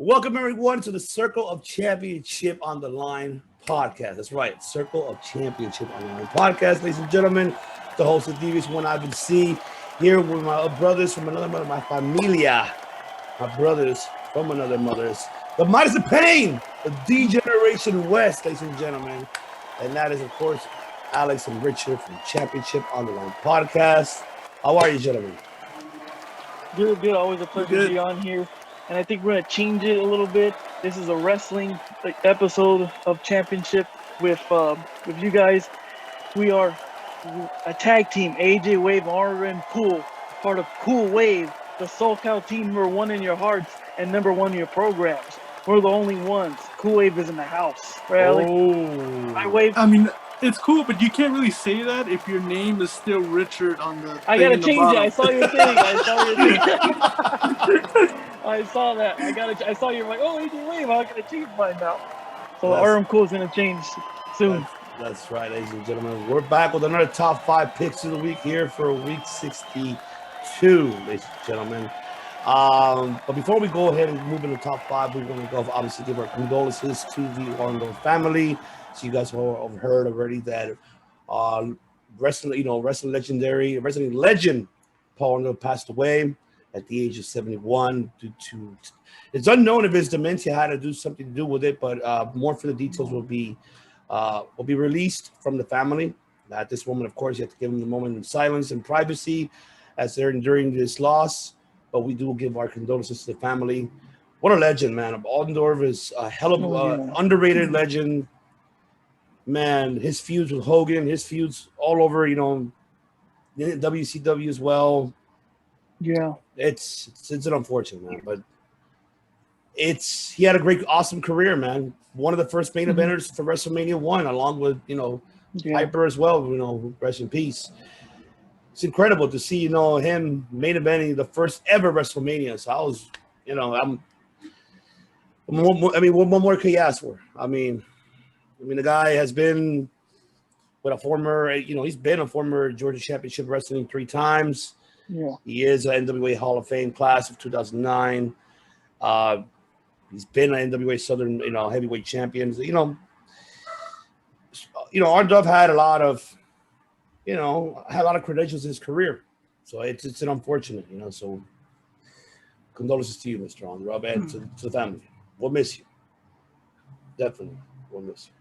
Welcome everyone to the Circle of Championship on the Line podcast. That's right, Circle of Championship on the Line podcast, ladies and gentlemen. The host of Devious One Ivan C. Here with my brothers from another mother, my familia, my brothers from another mother's, the Midas of Pain, the D-Generation West, ladies and gentlemen. And that is, of course, Alex and Richard from Championship on the Line podcast. How are you, gentlemen? Good. Always a pleasure to be on here. And I think we're going to change it a little bit. This is a wrestling episode of Championship with you guys. We are a tag team, AJ Wave, RM Cool, part of Cool Wave, the SoCal team #1 in your hearts and #1 in your programs. We're the only ones. Cool Wave is in the house. Right, Ellie? Oh. Right, Wave? I mean, it's cool, but you can't really say that if your name is still Richard on the I got to change it. I saw your thing. I saw that. I saw you like, oh, AJ Wave. I'm going to change mine now. So RM Cool is going to change soon. That's right, ladies and gentlemen. We're back with another top 5 picks of the week here for week 62, ladies and gentlemen. But before we go ahead and move into the top 5, we're going to go obviously give our condolences to the Orlando family. So you guys have heard already that wrestling legend Paul Orndorff passed away at the age of 71 due to, it's unknown if his dementia had to do something to do with it, but more for the details will be released from the family. At this moment, of course, you have to give them a moment of silence and privacy as they're enduring this loss. But we do give our condolences to the family. What a legend, man! Orndorff is a hell of an underrated legend. Man, his feuds with Hogan, his feuds all over, WCW as well. Yeah, it's an unfortunate, man, but he had a great, awesome career, man. One of the first main eventers for WrestleMania 1, along with Piper as well. Rest in peace. It's incredible to see him main eventing the first ever WrestleMania. So I was, what more could you ask for? I mean, the guy has been with a former, he's been a former Georgia Championship Wrestling 3 times. Yeah. He is an NWA Hall of Fame class of 2009. He's been an NWA Southern, heavyweight champion. Orndorff had a lot of credentials in his career. So it's an unfortunate, so condolences to you, Mr. Orndorff, and to the family. We'll miss you. Definitely. We'll miss you.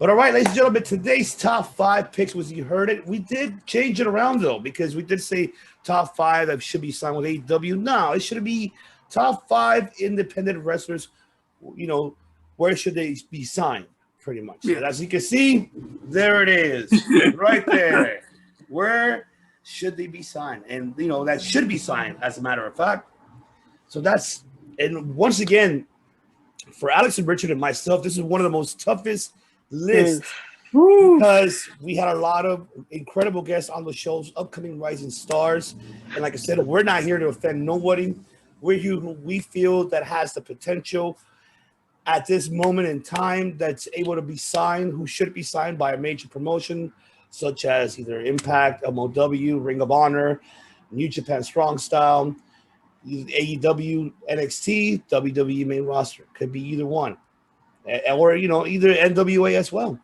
But all right, ladies and gentlemen, today's top 5 picks was, you heard it. We did change it around, though, because we did say top 5 that should be signed with AEW. No, it should be top 5 independent wrestlers, where should they be signed, pretty much. Yeah. And as you can see, there it is, right there. Where should they be signed? And, that should be signed, as a matter of fact. So and once again, for Alex and Richard and myself, this is one of the most toughest list because we had a lot of incredible guests on the shows, upcoming rising stars, and like I said, we're not here to offend nobody. We're here who we feel that has the potential at this moment in time that's able to be signed, who should be signed by a major promotion such as either Impact, MOW, Ring of Honor, New Japan Strong Style, AEW, NXT, WWE main roster. Could be either one. Or, either NWA as well.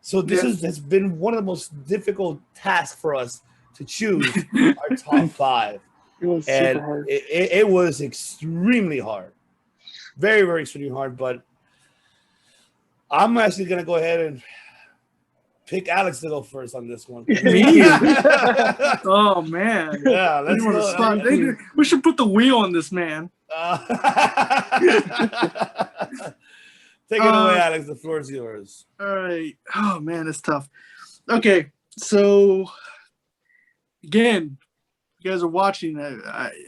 So this has been one of the most difficult tasks for us to choose our top 5. It was super hard. It was extremely hard. Very, very extremely hard. But I'm actually going to go ahead and pick Alex to go first on this one. Oh, man. Yeah, let's go. We should put the wheel on this man. Take it away, Alex. The floor is yours. All right. Oh, man, it's tough. Okay, so, again, you guys are watching.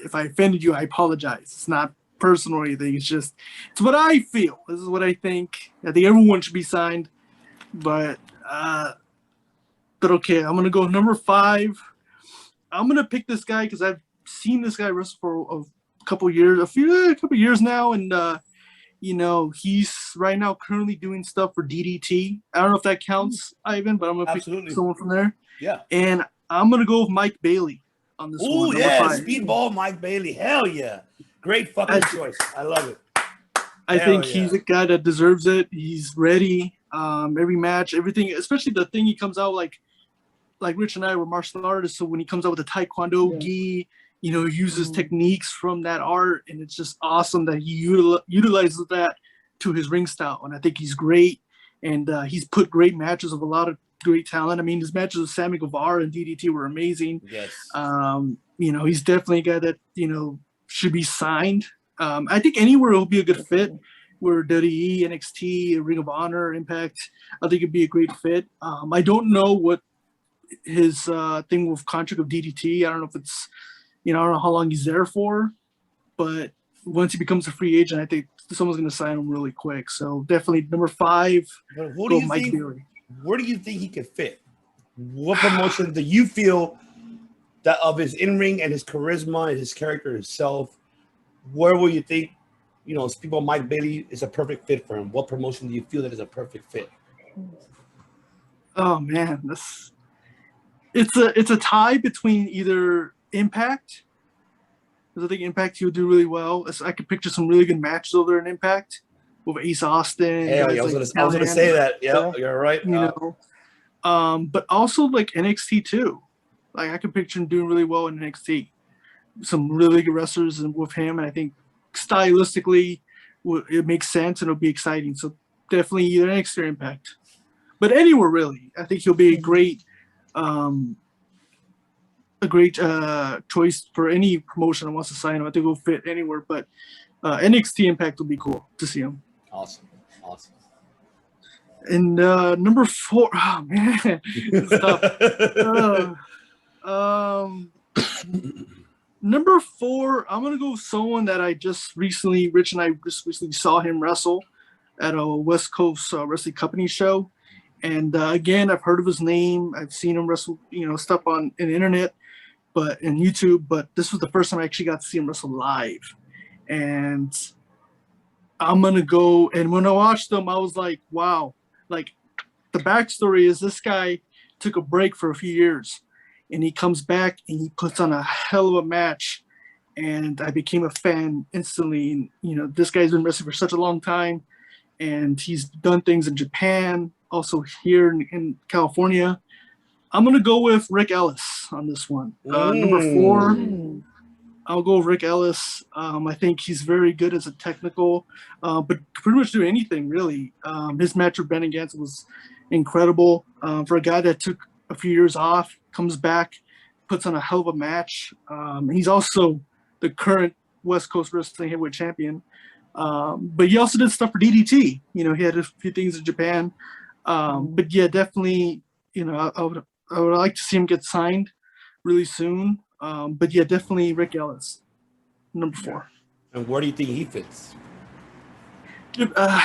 If I offended you, I apologize. It's not personal or anything. It's what I feel. This is what I think. I think everyone should be signed. But okay, I'm going to go number 5. I'm going to pick this guy because I've seen this guy wrestle for a couple years now, and he's right now currently doing stuff for DDT. I don't know if that counts, Ivan, but I'm going to pick someone from there. Yeah. And I'm going to go with Mike Bailey on this one. Oh, yeah. Speedball Mike Bailey. Hell yeah. Great fucking choice. I love it. I Hell think yeah. he's a guy that deserves it. He's ready. Every match, everything, especially the thing he comes out like Rich and I were martial artists. So when he comes out with the Taekwondo gi, he uses techniques from that art, and it's just awesome that he utilizes that to his ring style. And I think he's great, and he's put great matches of a lot of great talent. I mean, his matches with Sammy Guevara and DDT were amazing. Yes. He's definitely a guy that should be signed. I think anywhere he'll be a good fit. Where WWE, NXT, Ring of Honor, Impact, I think it'd be a great fit. I don't know what his thing with contract of DDT. I don't know if it's, I don't know how long he's there for, but once he becomes a free agent, I think someone's going to sign him really quick. So definitely number 5. But who do you Mike think? Bailey. Where do you think he could fit? What promotion do you feel that of his in-ring and his charisma and his character himself? Where will you think? People, Mike Bailey is a perfect fit for him. What promotion do you feel that is a perfect fit? Oh man, it's a tie between either Impact, because I think Impact he would do really well. I could picture some really good matches over there in Impact with Ace Austin. Yeah, I was gonna say that. Yeah, you're right. But also like NXT too. Like I could picture him doing really well in NXT. Some really good wrestlers with him, and I think stylistically it makes sense and it'll be exciting. So definitely either NXT or Impact, but anywhere really. I think he'll be a great choice for any promotion that wants to sign him. I think he'll fit anywhere, but NXT Impact will be cool to see him. Awesome. And number 4, oh man, number 4, I'm gonna go with someone that Rich and I just recently saw him wrestle at a West Coast Wrestling Company show, and again, I've heard of his name. I've seen him wrestle, stuff on the internet, but in YouTube. But this was the first time I actually got to see him wrestle live, and I'm gonna go. And when I watched him, I was like, wow. Like the backstory is this guy took a break for a few years, and he comes back and he puts on a hell of a match, and I became a fan instantly. And this guy's been wrestling for such a long time, and he's done things in Japan, also here in California. I'm gonna go with Rick Ellis on this one. Number 4, I'll go with Rick Ellis. I think he's very good as a technical, but pretty much do anything really. His match with Ben Gantz was incredible. For a guy that took a few years off, comes back, puts on a hell of a match. He's also the current West Coast Wrestling Heavyweight Champion. But he also did stuff for DDT. He had a few things in Japan. But yeah, definitely, I would like to see him get signed really soon. But yeah, definitely Rick Ellis, number 4. And where do you think he fits?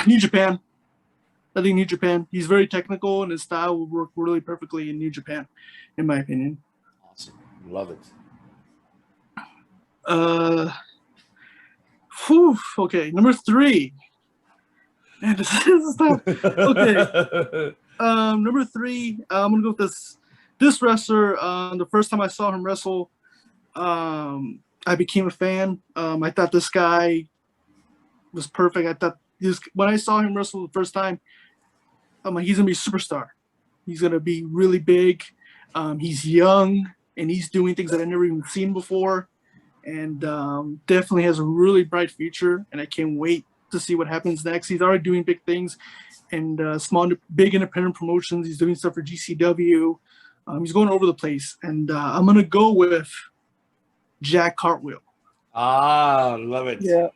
New Japan. I think New Japan. He's very technical, and his style will work really perfectly in New Japan, in my opinion. Awesome. Love it. Okay, number 3. Man, this is tough. Okay. Number 3, I'm gonna go with this wrestler. The first time I saw him wrestle, I became a fan. I thought this guy was perfect. I thought when I saw him wrestle the first time, I'm like, he's gonna be a superstar. He's gonna be really big. He's young and he's doing things that I've never even seen before, and definitely has a really bright future. And I can't wait to see what happens next. He's already doing big things and big independent promotions. He's doing stuff for GCW. He's going over the place, and I'm gonna go with Jack Cartwheel. Love it. Yeah.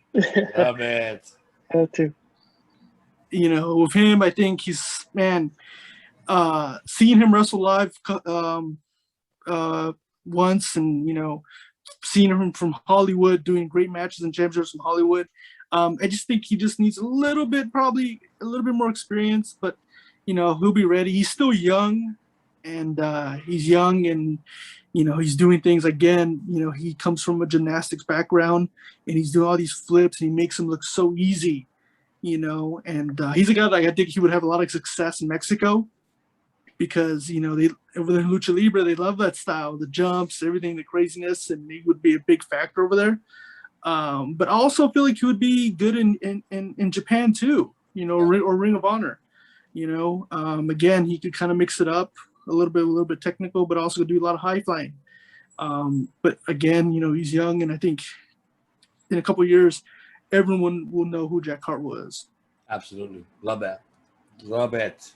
Love it. That too. With him, I think he's seeing him wrestle live once, and seeing him from Hollywood doing great matches and championships from Hollywood. I just think he just needs probably a little bit more experience, but he'll be ready. He's still young, and he's doing things again. He comes from a gymnastics background, and he's doing all these flips, and he makes them look so easy. And he's a guy that I think he would have a lot of success in Mexico, because they over there in Lucha Libre, they love that style, the jumps, everything, the craziness, and he would be a big factor over there. But I also feel like he would be good in Japan too, or Ring of Honor. Again, he could kind of mix it up a little bit technical, but also do a lot of high flying. But again, he's young, and I think in a couple of years, everyone will know who Jack Hartwell is. Absolutely. Love that. Love it.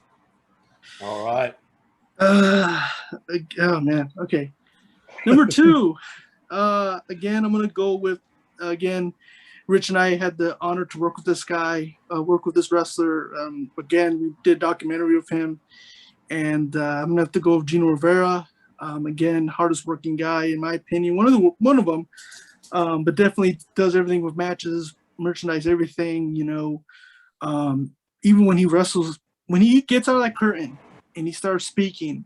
All right. Oh man. Okay. Number 2. Again, I'm gonna go with Rich and I had the honor to work with this guy, work with this wrestler. Again, we did a documentary of him, and I'm gonna have to go with Gino Rivera. Again, hardest working guy in my opinion. One of them, but definitely does everything with matches, merchandise, everything. Even when he wrestles, when he gets out of that curtain and he starts speaking,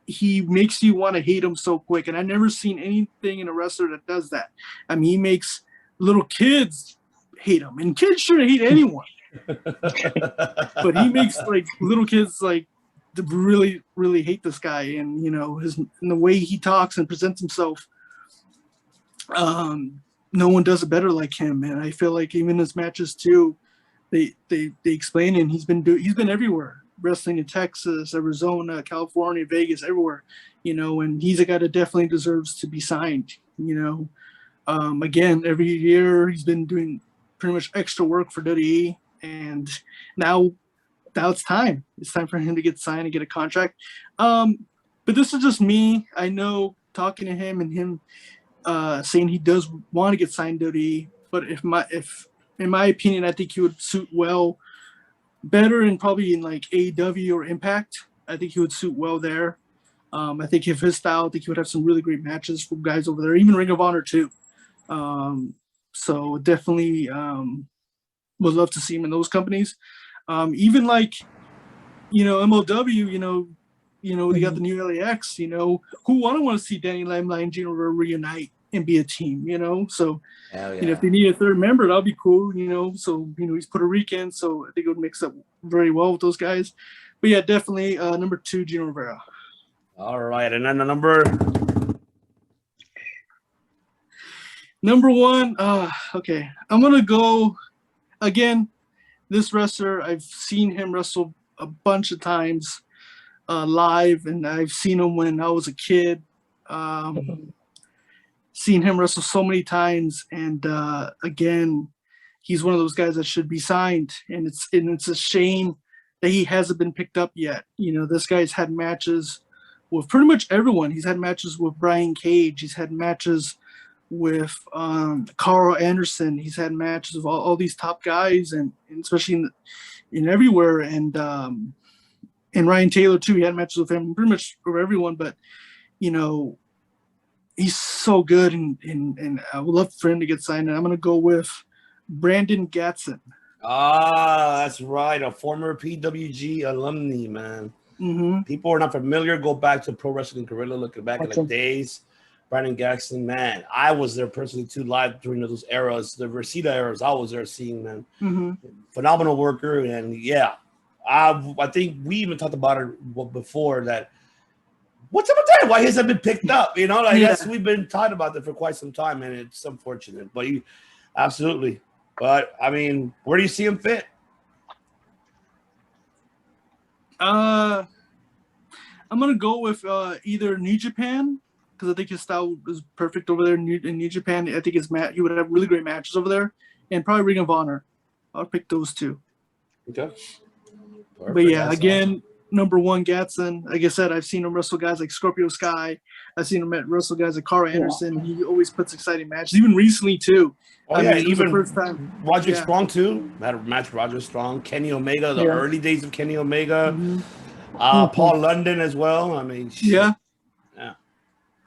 he makes you want to hate him so quick. And I've never seen anything in a wrestler that does that. I mean, he makes little kids hate him, and kids shouldn't hate anyone. But he makes like little kids like really, really hate this guy, and the way he talks and presents himself. No one does it better like him, and I feel like even his matches too, they explain it. And he's been everywhere, wrestling in Texas, Arizona, California, Vegas, everywhere, and he's a guy that definitely deserves to be signed. Again, every year he's been doing pretty much extra work for WWE, and now it's time. It's time for him to get signed and get a contract. But this is just me. I know talking to him and him saying he does want to get signed to WWE, but in my opinion, I think he would suit better in probably in like AEW or Impact. I think he would suit well there. I think if his style, I think he would have some really great matches from guys over there, even Ring of Honor too. So definitely would love to see him in those companies. Even like, MLW, they got the new LAX, who wouldn't want to see Danny Limelight and Gino Rivera reunite and be a team, so if they need a third member, that'll be cool, so he's Puerto Rican, so I think it would mix up very well with those guys. But yeah, definitely number 2, Gino Rivera. All right, and then the number 1. Okay, I'm gonna go again. This wrestler, I've seen him wrestle a bunch of times live, and I've seen him when I was a kid. Seen him wrestle so many times, and again, he's one of those guys that should be signed, and it's a shame that he hasn't been picked up yet. This guy's had matches with pretty much everyone. He's had matches with Brian Cage. He's had matches with Carl Anderson. He's had matches with all these top guys, and especially in everywhere. And Ryan Taylor too. He had matches with him pretty much for everyone. But he's so good, and I would love for him to get signed. And I'm gonna go with Brandon Gatson. That's right, a former PWG alumni, man. Mm-hmm. People are not familiar. Go back to Pro Wrestling Guerrilla, looking back at the days. Brandon Gatson, man, I was there personally too, live during those eras, the Reseda eras. I was there seeing, man. Mm-hmm. Phenomenal worker, and yeah, I think we even talked about it before that. What's up with that? Why hasn't been picked up? Yes, we've been talking about that for quite some time, and it's unfortunate. But absolutely. But I mean, where do you see him fit? I'm gonna go with either New Japan, because I think his style is perfect over there in New Japan. I think he would have really great matches over there, and probably Ring of Honor. I'll pick those two. Okay. Perfect. But yeah, That's again, awesome. number 1, Gatson. Like I said, I've seen him wrestle guys like Scorpio Sky. I've seen him wrestle guys like Carl Anderson. He always puts exciting matches, even recently too. Even the first time. Roderick Strong too. Had a match with Roderick Strong, Kenny Omega, the early days of Kenny Omega. Mm-hmm. Paul London as well. I mean, shit. Yeah,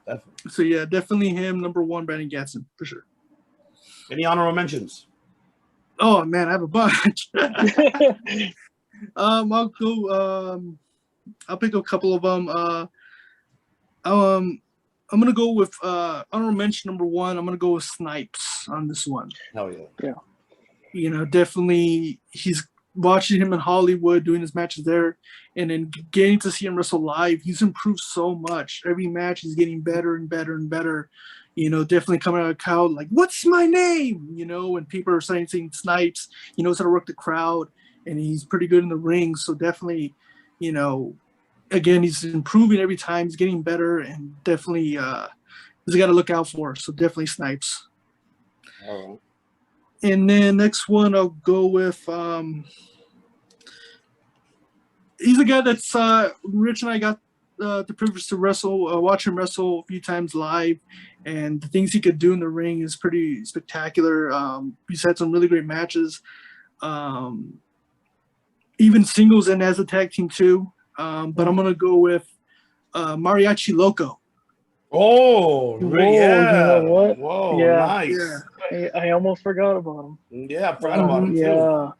definitely. So yeah, definitely him. Number 1, Brandon Gatson for sure. Any honorable mentions? Oh man, I have a bunch. I'll go. I'll pick a couple of them. I'm gonna go with honorable mention number 1. I'm gonna go with Snipes on this one. Hell yeah. Yeah. Definitely he's watching him in Hollywood doing his matches there, and then getting to see him wrestle live. He's improved so much. Every match he's getting better and better and better. definitely coming out of the crowd like, "What's my name?" When people are saying Snipes, he knows how to work the crowd, and he's pretty good in the ring. So definitely, again, he's improving every time. He's getting better, and definitely he's got to look out for. So definitely Snipes. All right. And then next one I'll go with. He's a guy that's Rich and I got the privilege to watch him wrestle a few times live, and the things he could do in the ring is pretty spectacular. He's had some really great matches, even singles and as a tag team too. But I'm gonna go with Mariachi Loco. Oh, yeah. You know what? Whoa, Yeah. nice. Yeah. I almost forgot about him. Yeah, I forgot about him too. Yeah.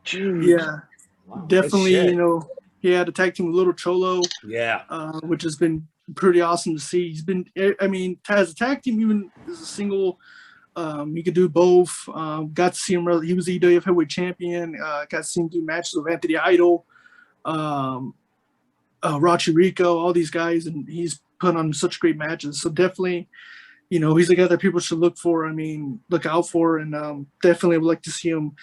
Jeez. Yeah, Wow, definitely. nice shit. He had a tag team with Little Cholo. Yeah. Which has been pretty awesome to see. He's been, as a tag team, even as a single, he could do both. Got to see him. He was the EWF heavyweight champion. Got to see him do matches with Anthony Idol, Rachi Rico, all these guys, and he's put on such great matches. So definitely, he's a guy that people should look out for, and definitely would like to see him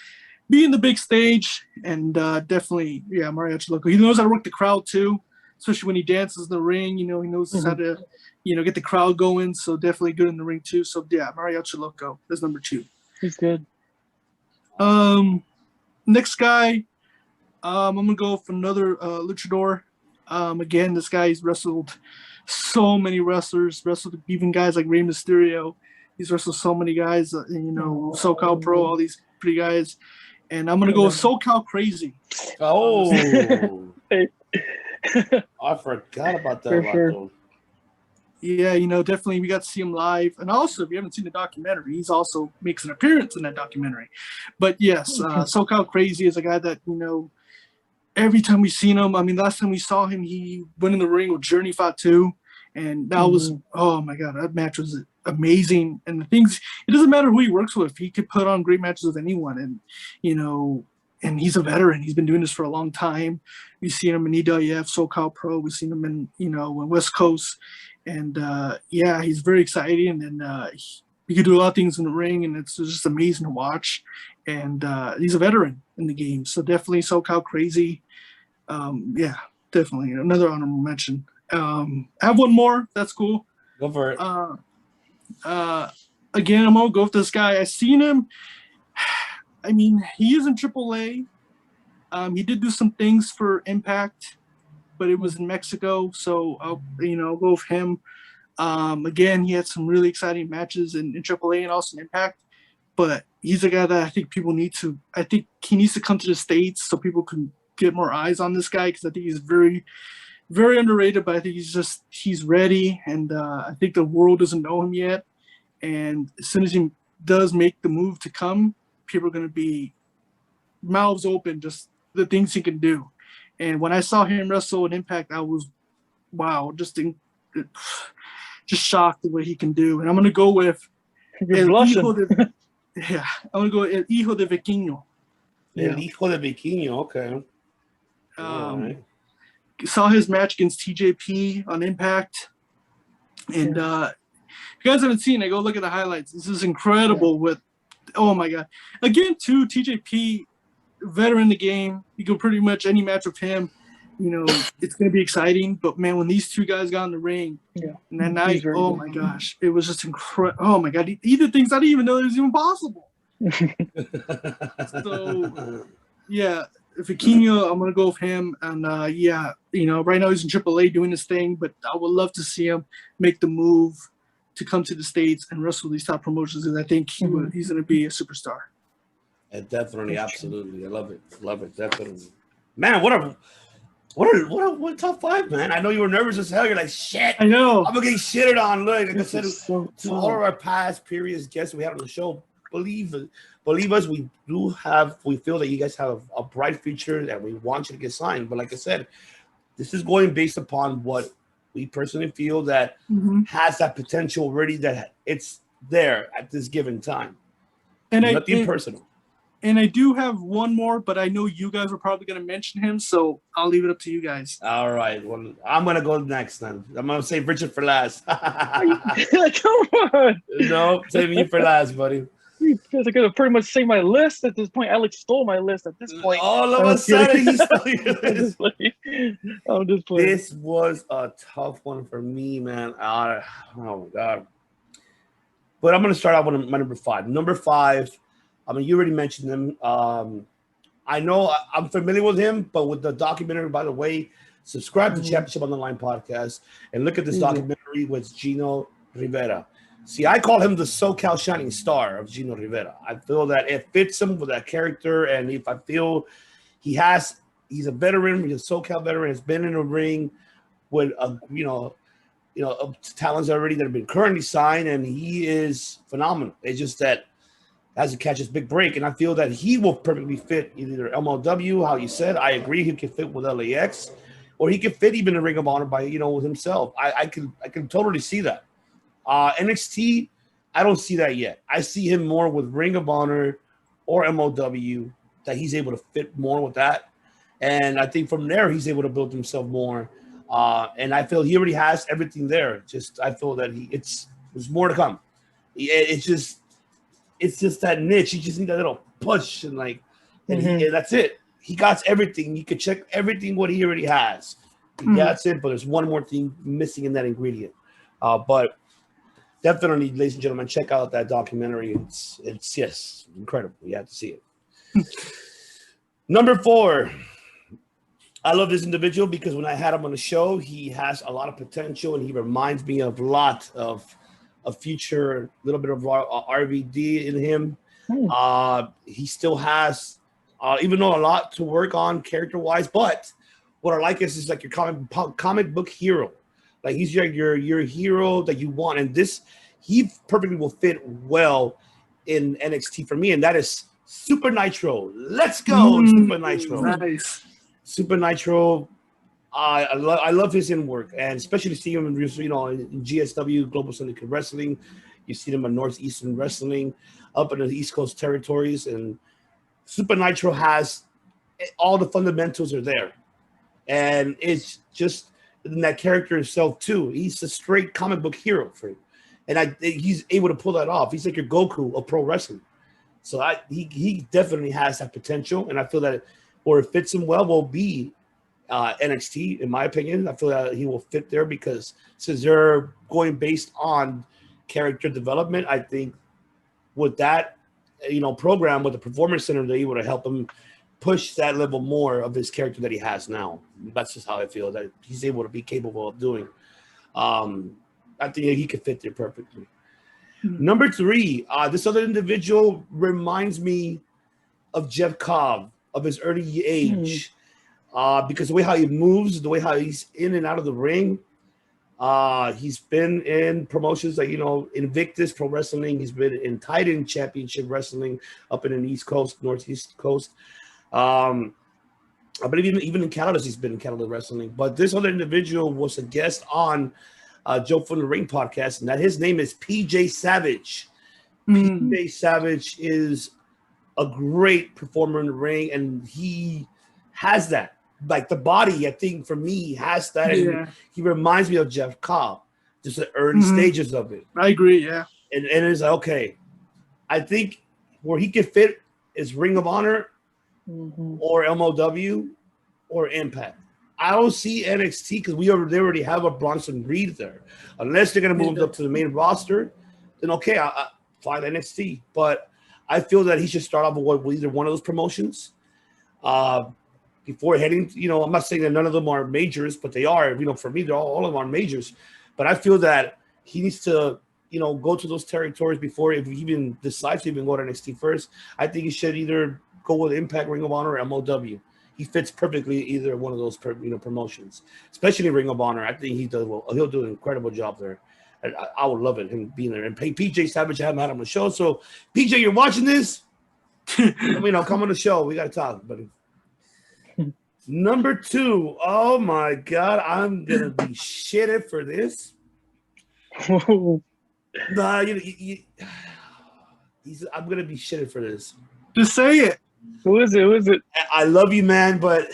be in the big stage. And definitely, Mariachi Loco. He knows how to work the crowd too, especially when he dances in the ring. He knows how to, get the crowd going. So definitely good in the ring too. So yeah, Mariachi Loco is number 2. He's good. Next guy, I'm gonna go for another luchador. Again, this guy's wrestled so many wrestlers, wrestled even guys like Rey Mysterio. He's wrestled so many guys, SoCal Pro, all these pretty guys. And I'm going to go with SoCal Crazy. Oh. I forgot about that. For sure. Yeah, definitely we got to see him live. And also, if you haven't seen the documentary, he's also makes an appearance in that documentary. But yes, SoCal Crazy is a guy that, every time we've seen him, last time we saw him, he went in the ring with Journey Fatu. And that was, oh my God, that match was amazing. And the things, it doesn't matter who he works with. He could put on great matches with anyone. And, and he's a veteran. He's been doing this for a long time. We've seen him in EWF, SoCal Pro. We've seen him in, in West Coast. And he's very exciting. And he could do a lot of things in the ring. And it's just amazing to watch. And he's a veteran in the game. So definitely SoCal Crazy. Definitely another honorable mention. I have one more. That's cool. Go for it. Again, I'm gonna go with this guy. I seen him. He is in AAA. He did do some things for Impact, but it was in Mexico. So I'll go with him. Again, he had some really exciting matches in AAA and also in Impact. But he's a guy that I think people need to. I think he needs to come to the States so people can get more eyes on this guy, because I think he's very, very underrated. But I think he's ready, and I think the world doesn't know him yet. And as soon as he does make the move to come, people are going to be mouths open, just the things he can do. And when I saw him wrestle in Impact, I was, wow, just shocked the way he can do. And I'm going to go with You're blushing. I'm going to go El Hijo de Vikingo. El Hijo de Vikingo, okay. Right. Saw his match against TJP on Impact. And if you guys haven't seen it, go look at the highlights. This is incredible with, oh my God. Again, too, TJP, veteran in the game. You go pretty much any match with him. It's going to be exciting. But, man, when these two guys got in the ring, and that night, oh, my gosh, it was just incredible. Oh, my God. He did things I didn't even know it was even possible. So, yeah, Vikingo, I'm going to go with him. And, right now he's in AAA doing his thing. But I would love to see him make the move to come to the States and wrestle these top promotions. And I think he's going to be a superstar. Definitely, absolutely. I love it, definitely. Man, what a top 5, man. I know you were nervous as hell. You're like, shit. I know. I'm gonna get shitted on. Look, like I said, to all of our past previous guests we had on the show, believe us, we feel that you guys have a bright future and we want you to get signed. But like I said, this is going based upon what we personally feel that has that potential already, that it's there at this given time. And nothing personal. And I do have one more, but I know you guys were probably going to mention him, so I'll leave it up to you guys. All right. Well, I'm going to go next then. I'm going to save Richard for last. Come on. No, saving you for last, buddy. You guys are going to pretty much say my list at this point. Alex stole my list at this point. All of a sudden, he stole your I'm list. just playing. This was a tough one for me, man. Oh, my God. But I'm going to start out with my number 5. Number 5, I mean, you already mentioned him. I know I'm familiar with him, but with the documentary, by the way, subscribe to Championship on the Line podcast and look at this documentary with Gino Rivera. See, I call him the SoCal shining star of Gino Rivera. I feel that it fits him with that character, and if I feel he's a veteran, he's a SoCal veteran, has been in a ring with talents already that have been currently signed, and he is phenomenal. It's just that has to catch his big break, and I feel that he will perfectly fit either MLW, how you said. I agree, he can fit with LAX, or he could fit even in Ring of Honor by with himself. I can totally see that. NXT, I don't see that yet. I see him more with Ring of Honor or MLW, that he's able to fit more with that, and I think from there he's able to build himself more. And I feel he already has everything there. Just I feel that there's more to come. It's just that niche. You just need that little push and and that's it. He got everything. You could check everything what he already has. That's it. But there's one more thing missing in that ingredient. But definitely, ladies and gentlemen, check out that documentary. It's incredible. You have to see it. Number 4. I love this individual because when I had him on the show, he has a lot of potential, and he reminds me of a lot of a future, little bit of RVD in him. He still has, even though a lot to work on character-wise, but what I like is like your comic book hero. Like he's your hero that you want, and he perfectly will fit well in NXT for me, and that is Super Nitro. Let's go, Super Nitro. Nice. Super Nitro, I love his in work, and especially seeing him in GSW, Global Syndicate Wrestling. You see him in Northeastern Wrestling, up in the East Coast territories, and Super Nitro has all the fundamentals are there, and it's just in that character himself too. He's a straight comic book hero for him, and he's able to pull that off. He's like your Goku of pro wrestling. So he definitely has that potential, and I feel that where it fits him well will be NXT, in my opinion. I feel that he will fit there because since they're going based on character development, I think with that program with the Performance Center, they're able to help him push that level more of his character that he has now. That's just how I feel that he's able to be capable of doing. I think he could fit there perfectly. Number 3, this other individual reminds me of Jeff Cobb, of his early age, because the way how he moves, the way how he's in and out of the ring. He's been in promotions like Invictus Pro Wrestling. He's been in Titan Championship Wrestling up in the East Coast, Northeast Coast. I believe even in Canada, he's been in Canada Wrestling. But this other individual was a guest on Joe from the Ring podcast, and that his name is PJ Savage. PJ Savage is a great performer in the ring, and he has that. Like the body, I think for me, has that. Yeah. He reminds me of Jeff Cobb, just the early stages of it. I agree, yeah. And it's like, okay, I think where he could fit is Ring of Honor or MLW or Impact. I don't see NXT because they already have a Bronson Reed there. Unless they're going to move him up to the main roster, then okay, I find NXT. But I feel that he should start off with either one of those promotions before heading. I'm not saying that none of them are majors, but they are. For me, they're all of them are majors. But I feel that he needs to, go to those territories before if he even decides to even go to NXT first. I think he should either go with Impact, Ring of Honor, or MLW. He fits perfectly either one of those promotions, especially Ring of Honor. I think he does well. He'll do an incredible job there. I would love it, him being there. And PJ Savage, I haven't had him on the show. So, PJ, you're watching this? Come on the show. We got to talk, buddy. Number 2. Oh, my God. I'm going to be shitted for this. I'm going to be shitted for this. Just say it. Who is it? Who is it? I love you, man, but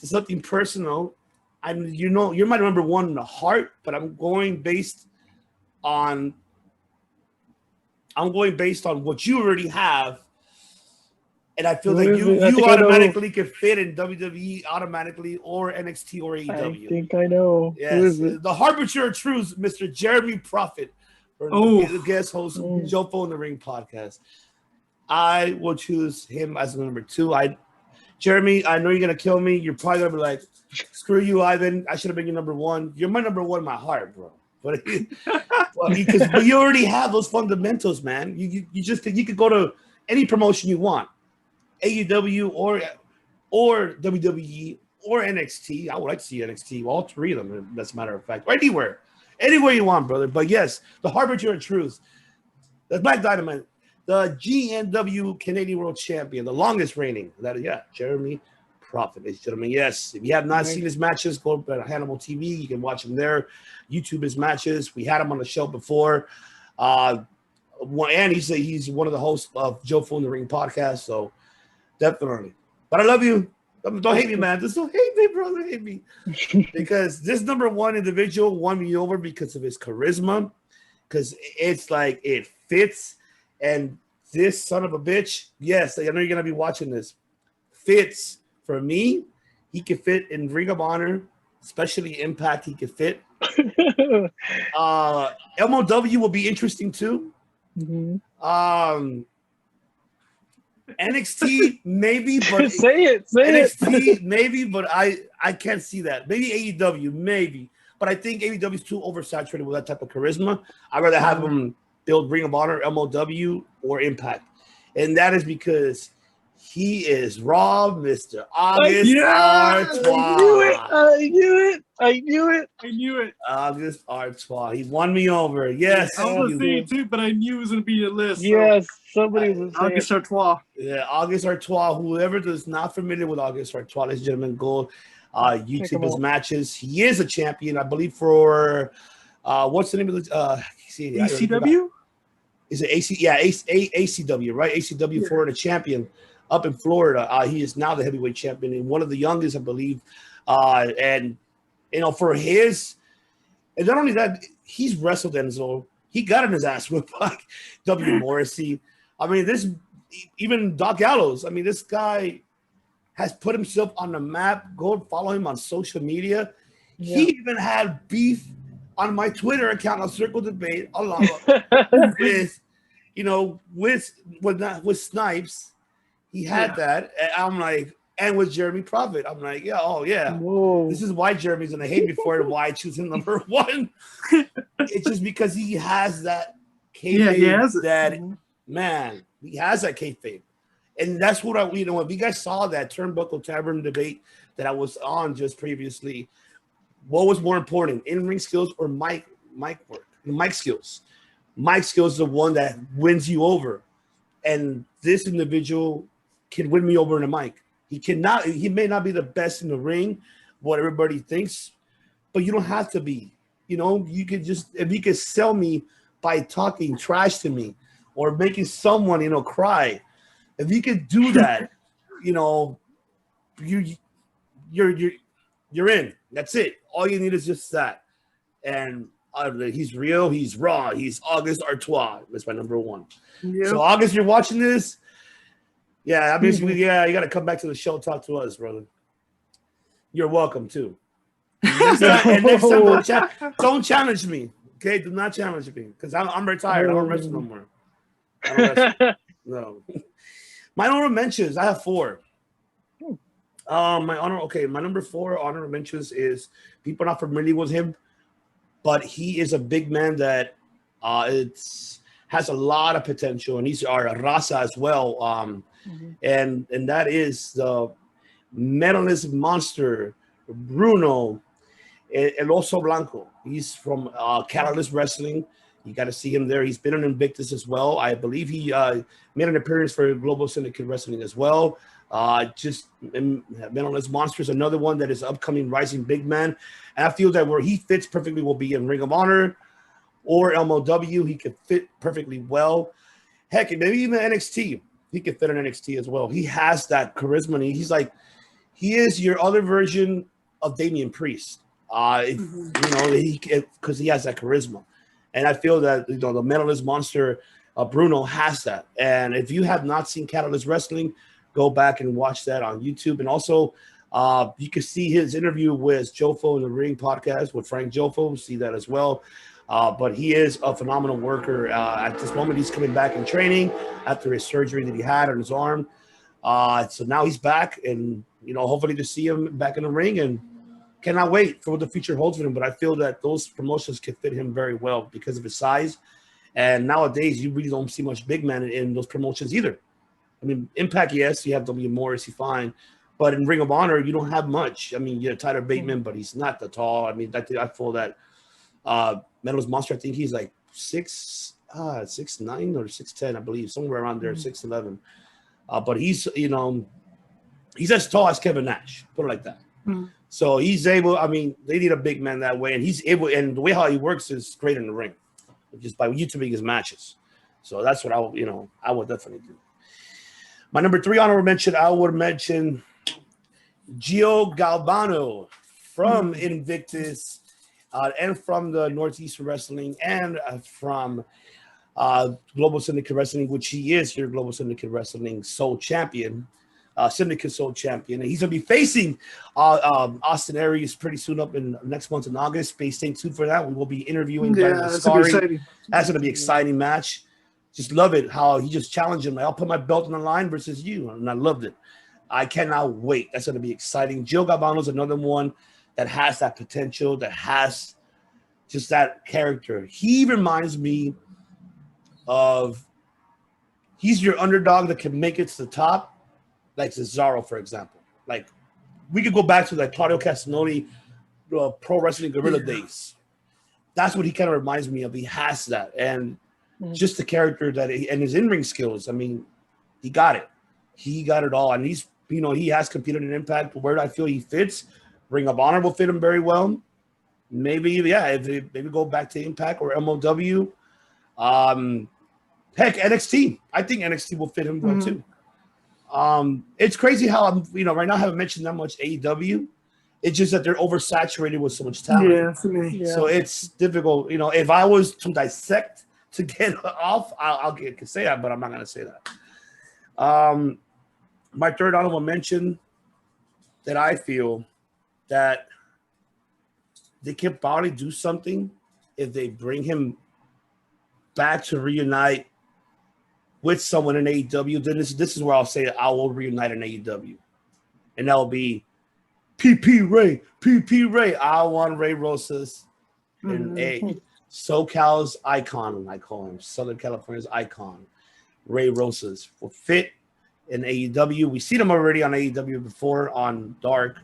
it's nothing personal. You're my number one in the heart, but I'm going based on what you already have. And I feel Who that is it? I you think I know. automatically can fit in WWE automatically or NXT or AEW. I think I know. Yes. Who is it? The harbinger of truth, Mr. Jeremy Prophet, or the guest host of Joe Fo in the Ring podcast. I will choose him as number 2. Jeremy, I know you're gonna kill me. You're probably gonna be like, "Screw you, Ivan. I should have been your number 1." You're my number 1 in my heart, bro. But because you already have those fundamentals, man. You could go to any promotion you want. AEW or WWE or NXT. I would like to see NXT, all 3 of them, as a matter of fact, or anywhere you want, brother. But yes, the harbinger of truth, the Black Dynamite, the GNW Canadian World Champion, the longest reigning. Jeremy Prophet, ladies and gentlemen. Yes, if you have not seen his matches, go to Hannibal TV. You can watch him there. YouTube his matches. We had him on the show before. And he's one of the hosts of Joe Fo in the Ring podcast. So definitely. But I love you. Don't hate me, man. Just don't hate me, brother. Hate me. Because this number 1 individual won me over because of his charisma. Because it's like it fits. And this son of a bitch, yes, I know you're going to be watching this, fits for me. He could fit in Ring of Honor, especially Impact. He could fit. MOW will be interesting too. Mm-hmm. NXT maybe, but say it. NXT maybe, but I can't see that. Maybe AEW, maybe, but I think AEW is too oversaturated with that type of charisma. I'd rather have him build Ring of Honor, MOW, or Impact, and that is because he is Raw, Mr. August Artois. I knew it. August Artois. He won me over. Yes. I was going to say it too, but I knew it was going to be your list. Yes, somebody was August Artois. Yeah, August Artois. Whoever is not familiar with August Artois, ladies and gentlemen, go YouTube his matches. He is a champion, I believe, for what's the name of the ECW? Is it AC? Yeah, ACW, right? ACW Florida champion up in Florida. He is now the heavyweight champion and one of the youngest, I believe. And for his, and not only that, he's wrestled Enzo. He got in his ass with W. Morrissey. I mean, even Doc Gallows. I mean, this guy has put himself on the map. Go follow him on social media. Yeah. He even had beef on my Twitter account on Circle Debate along with Snipes. He had that. And I'm like, and with Jeremy Prophet. I'm like, Whoa. This is why Jeremy's gonna hate me for it and why I choose him number 1. It's just because he has that kayfabe. He has that man. He has that kayfabe. And that's what if you guys saw that Turnbuckle Tavern debate that I was on just previously, what was more important, in-ring skills or mic work? Mic skills. Mic skills is the one that wins you over. And this individual can win me over in a mic. He may not be the best in the ring, what everybody thinks, but you don't have to be. You could just, if you could sell me by talking trash to me or making someone, cry, if you could do that, you're in. That's it. All you need is just that. And he's real. He's raw. He's August Artois. That's my number 1. Yep. So August, you're watching this. Yeah, obviously, you got to come back to the show, talk to us, brother. You're welcome too. Next time, don't challenge me, okay? Do not challenge me because I'm retired. I don't wrestle no more. I don't wrestle. No. My honorable mentions. I have 4. My number 4 honorable mentions is people not familiar with him, but he is a big man that has a lot of potential, and he's our raza as well. And that is the medalist monster Bruno El Oso Blanco. He's from Catalyst Wrestling. You got to see him there. He's been on Invictus as well. I believe he made an appearance for Global Syndicate Wrestling as well. Medalist Monster is another one that is upcoming rising big man. And I feel that where he fits perfectly will be in Ring of Honor or MOW. He could fit perfectly well. Heck, maybe even NXT. he could fit in NXT as well. He has that charisma. And he is your other version of Damian Priest. Because he has that charisma. And I feel that the Mentalist monster Bruno has that. And if you have not seen Catalyst Wrestling, go back and watch that on YouTube. And also, you can see his interview with Jofo in the Ring podcast with Frank Jofo. See that as well. But he is a phenomenal worker. At this moment, he's coming back in training after his surgery that he had on his arm. So now he's back, and hopefully to see him back in the ring, and cannot wait for what the future holds for him. But I feel that those promotions can fit him very well because of his size. And nowadays, you really don't see much big men in those promotions either. I mean, Impact, yes, you have W. Morrissey, fine. But in Ring of Honor, you don't have much. I mean, you have Tyler Bateman, but he's not that tall. I mean, I feel that Mentalist Monster, I think he's like 6'9" or 6'10", I believe, somewhere around there, 6'11". But he's as tall as Kevin Nash, put it like that. So he's able. I mean, they need a big man that way, and he's able. And the way how he works is great in the ring, just by YouTubing his matches. So that's what I would definitely do. My number 3 honorable mention, I would mention Gio Galbano from Invictus and from the Northeastern Wrestling and from Global Syndicate Wrestling, which he is your Global Syndicate Wrestling Soul Champion, Syndicate Soul Champion. And he's going to be facing Austin Aries pretty soon up in next month in August. Stay tuned for that. We will be interviewing. That's going to be an exciting match. Just love it how he just challenged him. Like, I'll put my belt on the line versus you. And I loved it. I cannot wait. That's going to be exciting. Gio Galbano is another one that has that potential, that has just that character. He reminds me of, he's your underdog that can make it to the top, like Cesaro, for example. Like, we could go back to like Claudio Castagnoli, Pro Wrestling Guerrilla days. That's what he kind of reminds me of. He has that. And just the character that and his in-ring skills. I mean, he got it. He got it all. And he's, he has competed in Impact. Where I feel he fits, Ring of Honor will fit him very well. Maybe go back to Impact or MLW. Heck, NXT. I think NXT will fit him well too. It's crazy how I'm, right now I haven't mentioned that much AEW. It's just that they're oversaturated with so much talent. Yeah, for me. So it's difficult. If I was to dissect to get off, I'll say that, but I'm not going to say that. My third honorable mention that I feel that they can probably do something if they bring him back to reunite with someone in AEW. Then this is where I'll say I will reunite in AEW. And that will be PP Ray. I want Ray Rosas in a SoCal's icon, I call him, Southern California's icon. Ray Rosas will fit in AEW. We've seen him already on AEW before on Dark.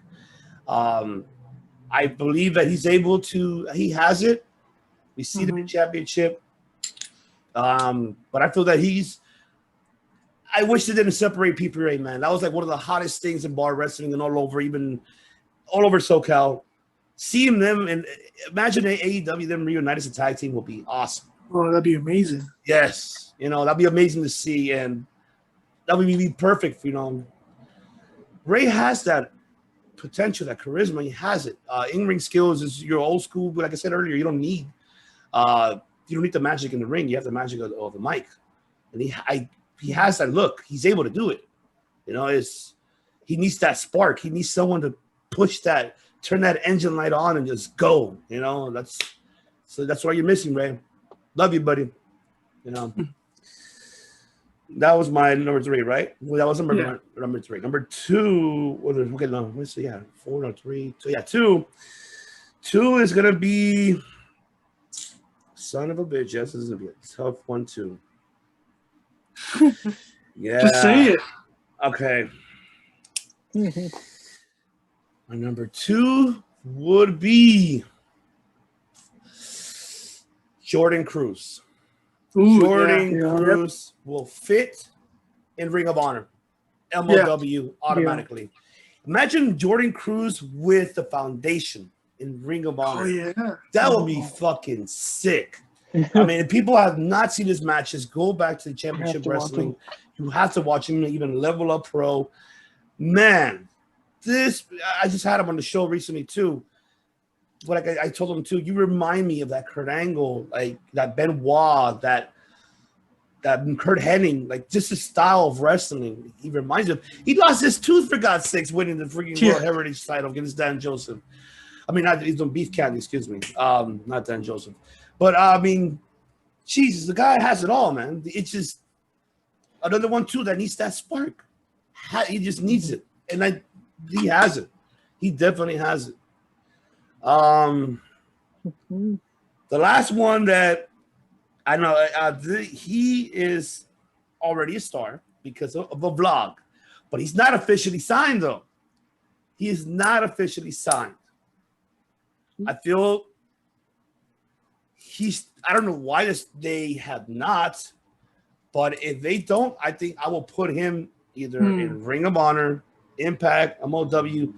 I believe that he has it. We see him in Championship. But I feel that I wish they didn't separate PP Ray, man. That was like one of the hottest things in bar wrestling and all over SoCal. Seeing them and imagine AEW them reunite as a tag team will be awesome. Oh, that'd be amazing. Yes, that'd be amazing to see, and that would be perfect. Ray has that potential, that charisma. He has it. In-ring skills is your old school, but like I said earlier, you don't need the magic in the ring. You have the magic of the mic, and he has that look. He's able to do it. He needs that spark. He needs someone to push that, turn that engine light on, and just go. That's why you're missing, Ray. Love you, buddy. That was my number 3, right? Well, that was number 3. Number 2. Let's see. 4 or 3. So 2. 2 is gonna be son of a bitch. Yes, this is gonna be a tough one too. Yeah. Just say it. Okay. My number 2 would be Jordan Cruz. Jordan Cruz will fit in Ring of Honor, MLW automatically. Imagine Jordan Cruz with the Foundation in Ring of Honor. Oh, yeah. That would be fucking sick. I mean, if people have not seen his matches, go back to the Championship Wrestling. You have to watch him even level up pro. Man, I just had him on the show recently too. But like I told him too, you remind me of that Kurt Angle, like that Benoit, that Kurt Hennig, like just the style of wrestling. He reminds him. He lost his tooth for God's sakes, winning the freaking World Heritage title against Dan Joseph. I mean, he's on Beef Candy, excuse me. Not Dan Joseph. But I mean, Jesus, the guy has it all, man. It's just another one too that needs that spark. He just needs it, and he has it. He definitely has it. The last one that I know, he is already a star because of a vlog, but he's not officially signed though. He is not officially signed. I feel I don't know why they have not, but if they don't, I think I will put him either in Ring of Honor, Impact, MLW,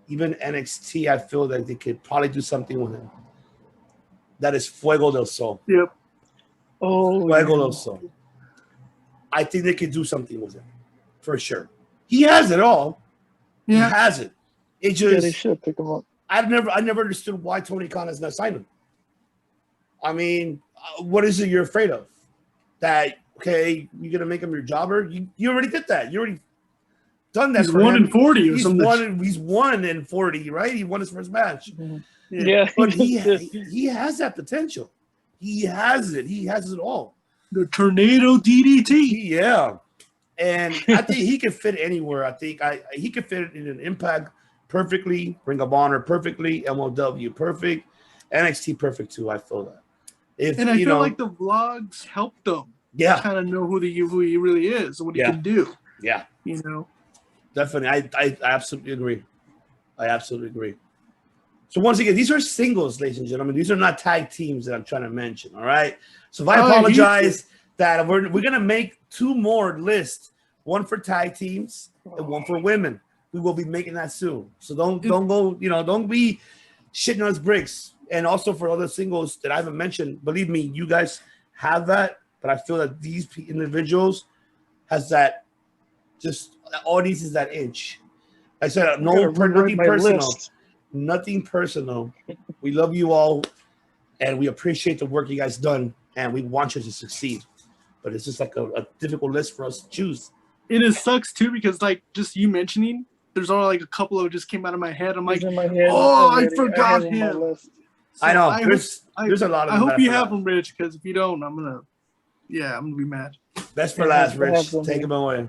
even NXT. I feel that they could probably do something with him. That is Fuego del Sol. Yep. Oh, Fuego del Sol. I think they could do something with him for sure. He has it all. Yeah. He has it. It just they should pick him up. I never understood why Tony Khan has not signed him. I mean, what is it you're afraid of? That okay, you're gonna make him your jobber? You already did that. You already done that. He's 1-40 or something. He's 1-40, right? He won his first match. Mm-hmm. Yeah, but he has that potential. He has it. He has it all. The tornado DDT. Yeah, and I think he could fit anywhere. I think he could fit in an Impact perfectly, Ring of Honor perfectly, MLW perfect, NXT perfect too. I feel that. I feel like the vlogs helped them. Yeah, kind of know who he really is and what he can do. Yeah, you know, definitely. I absolutely agree. I absolutely agree. So once again, these are singles, ladies and gentlemen. These are not tag teams that I'm trying to mention. All right. So if I apologize that we're gonna make 2 more lists, one for tag teams and one for women. We will be making that soon. So don't go, don't be shitting on us bricks. And also for other singles that I haven't mentioned, believe me, you guys have that. But I feel that these individuals has that, just all these is that inch. I said nothing personal. Nothing personal. We love you all, and we appreciate the work you guys done, and we want you to succeed. But it's just like a difficult list for us to choose. It sucks too because like just you mentioning, there's only like a couple of just came out of my head. I'm like, I forgot him. So I know. There's a lot of them. I hope you have them, Rich, because if you don't, I'm gonna be mad. Best for last, Rich. Take them away.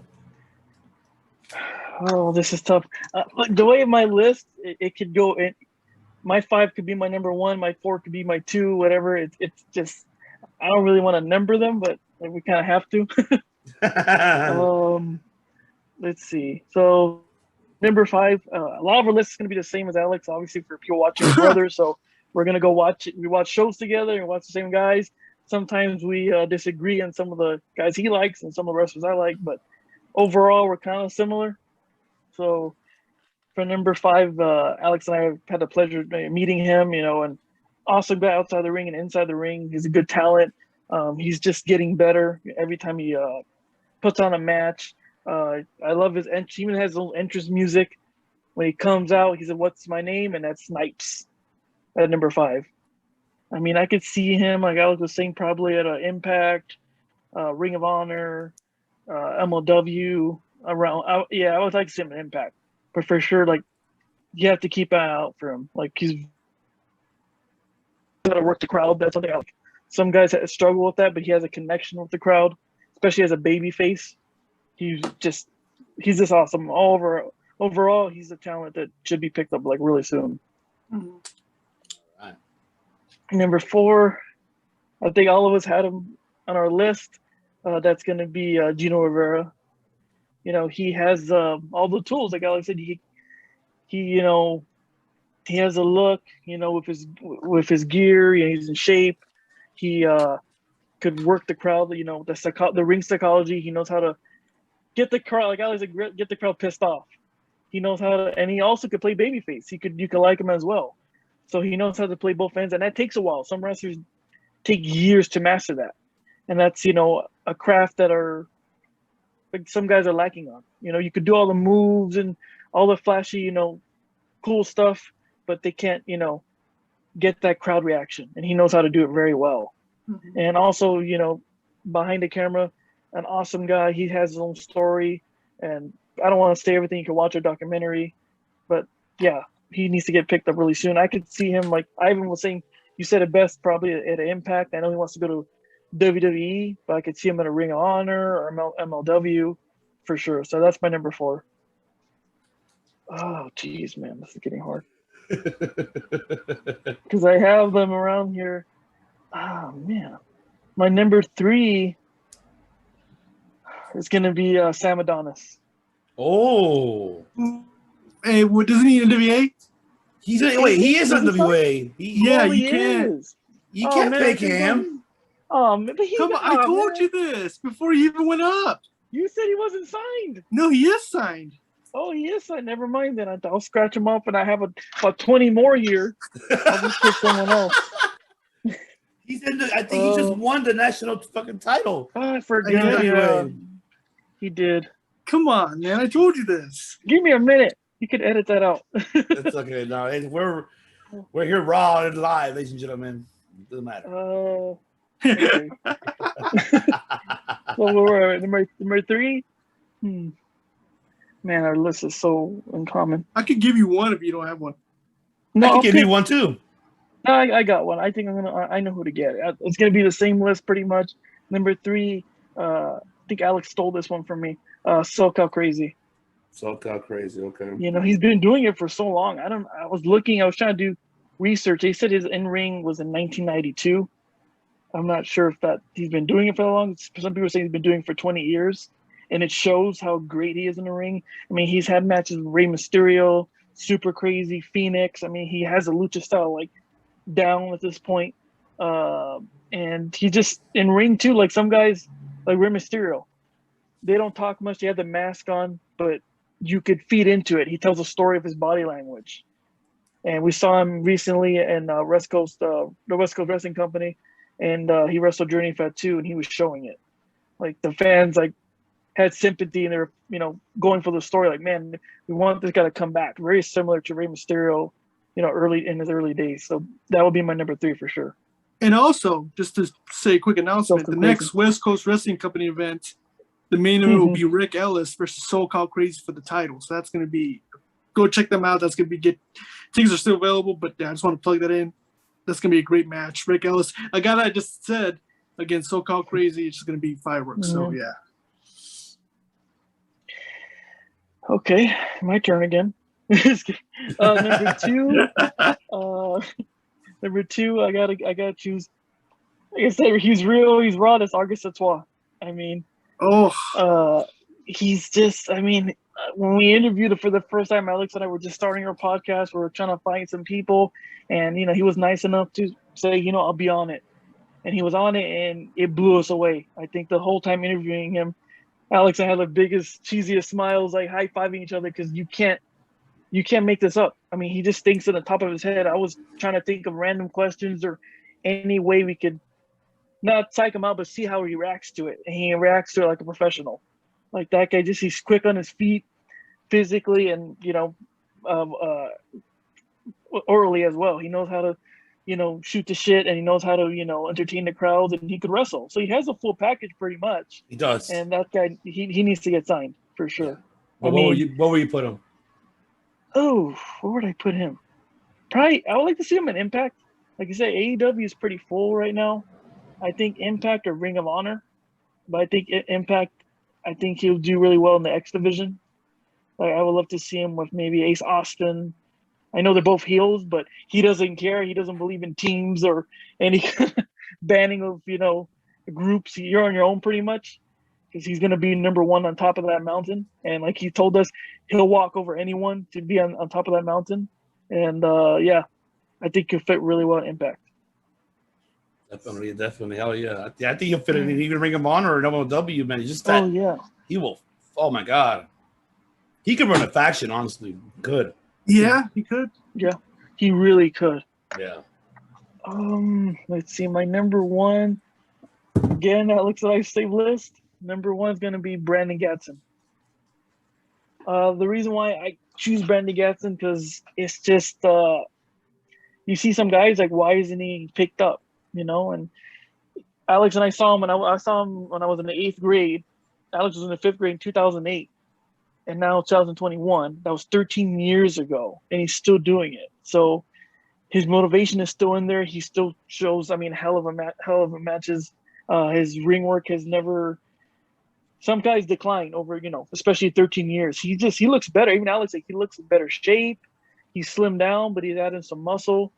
Oh, this is tough. The way of my list, it could go. My 5 could be my number 1. My 4 could be my 2. Whatever. It's just I don't really want to number them, but we kind of have to. Let's see. So number 5. A lot of our list is going to be the same as Alex, obviously for people watching with brothers. So we're gonna go watch it. We watch shows together and watch the same guys. Sometimes we disagree on some of the guys he likes and some of the wrestlers I like, but overall we're kind of similar. So for number 5, Alex and I have had the pleasure of meeting him, and awesome guy outside the ring and inside the ring. He's a good talent. He's just getting better every time he puts on a match. I love his entrance. He even has his own entrance music. When he comes out, he said, "What's my name?" And that's Snipes at number 5. I mean, I could see him, like Alex was saying, probably at Impact, Ring of Honor, MLW, around. I would like to see him at Impact. But for sure, like, you have to keep an eye out for him. Like, he's got to work the crowd. That's something I like. Some guys struggle with that, but he has a connection with the crowd, especially as a baby face. He's just awesome. Overall, he's a talent that should be picked up, like, really soon. Mm-hmm. All right. Number 4, I think all of us had him on our list. That's going to be Gino Rivera. He has all the tools. Like Alex said, he has a look. With his gear, he's in shape. He could work the crowd. The ring psychology. He knows how to get the crowd. Like Alex said, get the crowd pissed off. He knows how to, and he also could play babyface. You could like him as well. So he knows how to play both ends, and that takes a while. Some wrestlers take years to master that, and that's a craft that like some guys are lacking on. You know, you could do all the moves and all the flashy, you know, cool stuff, but they can't, you know, get that crowd reaction, and he knows how to do it very well. Mhm. And also, you know, behind the camera, an awesome guy. He has his own story, and I don't want to say everything. You can watch a documentary, but yeah, he needs to get picked up really soon. I could see him, like Ivan was saying, you said it best, probably at an Impact. I know he wants to go to WWE, but I could see him in a Ring of Honor or MLW for sure. So that's my number 4. Oh, geez, man, this is getting hard because I have them around here. Oh, man. My number 3 is going to be Sam Adonis. Oh. Hey, what doesn't he NWA? He is in NWA. Yeah, Oh, you he can't. is. You Oh, can't man, pick I think him. Oh, man, but he Come on, I told you this before he even went up. You said he wasn't signed. No, he is signed. Oh, he is signed. Never mind then. I'll scratch him off, and I have about 20 more here. I'll just pick someone else. He's in I think he just won the national fucking title. Oh, I forgot. Yeah. He did. Come on, man. I told you this. Give me a minute. You could edit that out. It's okay. No, we're here raw and live, ladies and gentlemen. It doesn't matter. Oh. Okay. So we're number 3. Man, our list is so uncommon. I could give you one if you don't have one. No, I can give you one too. No, I got one. I think I know who to get. It's gonna be the same list pretty much. Number 3, I think Alex stole this one from me. SoCal Crazy. SoCal Crazy, okay. You know, he's been doing it for so long. I was trying to do research. They said his in-ring was in 1992. I'm not sure if he's been doing it for that long. Some people say he's been doing it for 20 years, and it shows how great he is in the ring. I mean, he's had matches with Rey Mysterio, Super Crazy, Phoenix. I mean, he has a lucha style like down at this point. And he just in ring too, like some guys like Rey Mysterio, they don't talk much. They have the mask on, but you could feed into it. He tells a story of his body language. And we saw him recently in the West Coast Wrestling Company, and he wrestled Journey Fat 2, and he was showing it. Like the fans like had sympathy, and they're going for the story. Like, man, we want this guy to come back. Very similar to Rey Mysterio, early in his early days. So that would be my number 3 for sure. And also, just to say a quick announcement, the next West Coast Wrestling Company event, the main event will be Rick Ellis versus SoCal Crazy for the title. So that's going to be, go check them out. That's going to be tickets are still available, but I just want to plug that in. That's going to be a great match. Rick Ellis, a guy that I just said, against SoCal Crazy, it's just going to be fireworks. So, yeah. Okay, my turn again. Number 2, I gotta choose. Like I said, he's real, he's raw. That's Auguste Satois. I mean, he's just. I mean, when we interviewed him for the first time, Alex and I were just starting our podcast. We were trying to find some people, and he was nice enough to say, I'll be on it, and he was on it, and it blew us away. I think the whole time interviewing him, Alex and I had the biggest, cheesiest smiles, like high-fiving each other, because you can't make this up. I mean, he just thinks in the top of his head. I was trying to think of random questions or any way we could not psych him out, but see how he reacts to it. And he reacts to it like a professional. Like that guy, he's quick on his feet physically and, orally as well. He knows how to, shoot the shit, and he knows how to, entertain the crowds, and he could wrestle. So he has a full package pretty much. He does. And that guy, he needs to get signed for sure. Yeah. Well, where will you put him? Oh, where would I put him? Probably, I would like to see him in Impact. Like you say, AEW is pretty full right now. I think Impact or Ring of Honor. But I think Impact, I think he'll do really well in the X division. Like, I would love to see him with maybe Ace Austin. I know they're both heels, but he doesn't care. He doesn't believe in teams or any banning of, groups. You're on your own pretty much, because he's going to be number 1 on top of that mountain. And like he told us, he'll walk over anyone to be on top of that mountain. And, I think he'll fit really well in Impact. Definitely. Hell yeah. I think he'll fit in even Ring of Honor or MLW, man. He's just that. Oh, yeah. He will. Oh, my God. He could run a faction, honestly. Good. Yeah, he could. Yeah, he really could. Yeah. Let's see. My number 1, again, Alex and I save list. Number one is going to be Brandon Gatson. The reason why I choose Brandon Gatson because it's just you see some guys like, why isn't he picked up? You know, and Alex and I saw him, and I saw him when I was in the 8th grade. Alex was in the 5th grade in 2008, and now 2021. That was 13 years ago, and he's still doing it. So his motivation is still in there. He still shows, I mean, hell of a matches. His ring work has never. Some guys decline over, you know, especially 13 years. He looks better. Even Alex, like, he looks in better shape. He's slimmed down, but he's adding some muscle.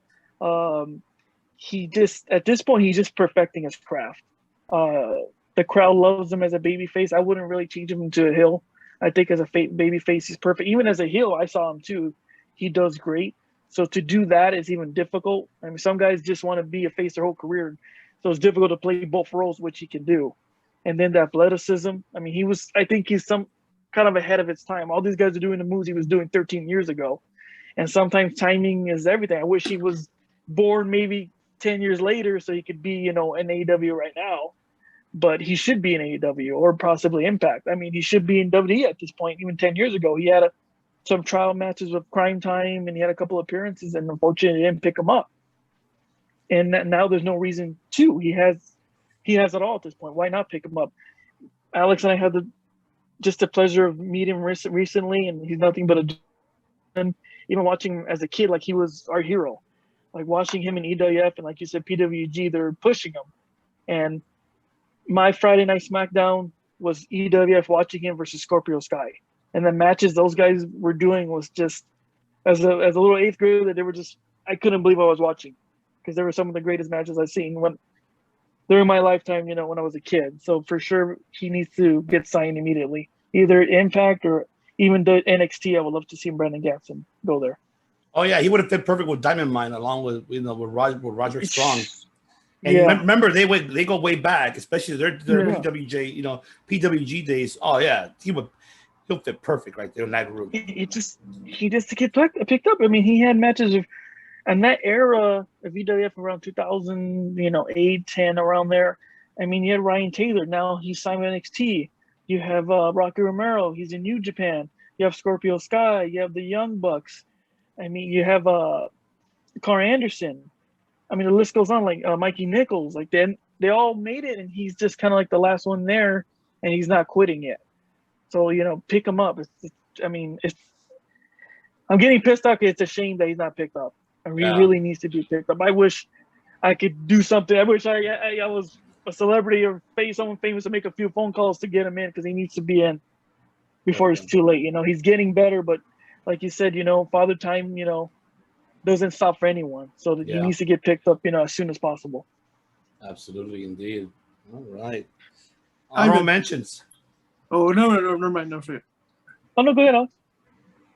He just, at this point, he's just perfecting his craft. The crowd loves him as a baby face. I wouldn't really change him into a heel. I think as a baby face, he's perfect. Even as a heel, I saw him too. He does great. So to do that is even difficult. I mean, some guys just want to be a face their whole career. So it's difficult to play both roles, which he can do. And then the athleticism. I mean, I think he's some kind of ahead of its time. All these guys are doing the moves he was doing 13 years ago. And sometimes timing is everything. I wish he was born maybe 10 years later so he could be, you know, in AEW right now. But he should be in AEW or possibly Impact. I mean, he should be in WWE at this point. Even 10 years ago, he had some trial matches with Crime Time, and he had a couple appearances, and unfortunately, they didn't pick him up. And now there's no reason to. He has it all at this point. Why not pick him up? Alex and I had the pleasure of meeting him recently, and he's nothing but and even watching him as a kid, like he was our hero. Like watching him in EWF and, like you said, PWG, they're pushing him. And my Friday Night SmackDown was EWF watching him versus Scorpio Sky. And the matches those guys were doing was just, as a little 8th grader, they were just, I couldn't believe I was watching, because they were some of the greatest matches I've seen during my lifetime, you know, when I was a kid. So for sure, he needs to get signed immediately, either Impact or even the NXT. I would love to see Brandon Gatson go there. Oh yeah, he would have fit perfect with Diamond Mine, along with, you know, with Roderick Strong. And Yeah. remember, they go way back, especially their PWJ, you know, PWG days. Oh yeah, he'll fit perfect right there in that group. He just to get picked up. I mean, he had matches of, and that era of EWF around 2000, you know, 8, 10, around there. I mean, you had Ryan Taylor. Now he's signed with NXT. You have Rocky Romero. He's in New Japan. You have Scorpio Sky. You have the Young Bucks. I mean, you have Carl Anderson. I mean, the list goes on, like Mikey Nichols. Like, they all made it, and he's just kind of like the last one there, and he's not quitting yet. So, you know, pick him up. I'm getting pissed off. It's a shame that he's not picked up. I mean, he really needs to be picked up. I wish I could do something. I wish I was a celebrity or someone famous to make a few phone calls to get him in, because he needs to be in before it's too late. You know, he's getting better, but like you said, you know, Father Time, you know, doesn't stop for anyone. So he needs to get picked up, you know, as soon as possible. Absolutely, indeed. All right. Honorable mentions. Oh, no, never mind. No, forget. Oh, no, go ahead, Alex.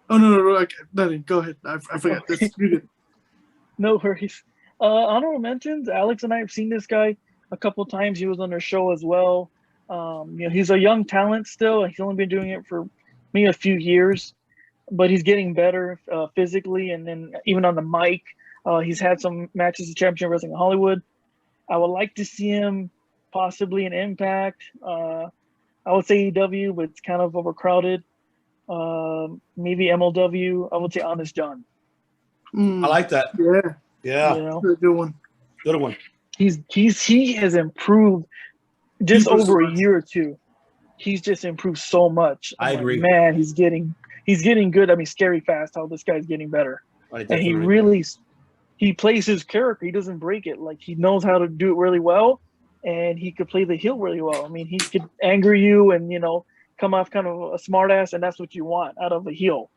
Oh, no, okay. Nothing. Go ahead. I forgot. Okay. You're good. No worries. Honorable mentions. Alex and I have seen this guy a couple of times. He was on their show as well. You know, he's a young talent still. He's only been doing it for maybe a few years, but he's getting better physically, and then even on the mic. He's had some matches at Championship Wrestling in Hollywood. I would like to see him possibly in Impact. I would say EW, but it's kind of overcrowded. Maybe MLW. I would say Honest John. I like that. Yeah. You know? Good one. Good one. He has improved just over a year or two. He's just improved so much. I agree. Man, he's getting good. I mean, scary fast how this guy's getting better. And he plays his character. He doesn't break it. Like, he knows how to do it really well, and he could play the heel really well. I mean, he could anger you and, you know, come off kind of a smart ass, and that's what you want out of a heel.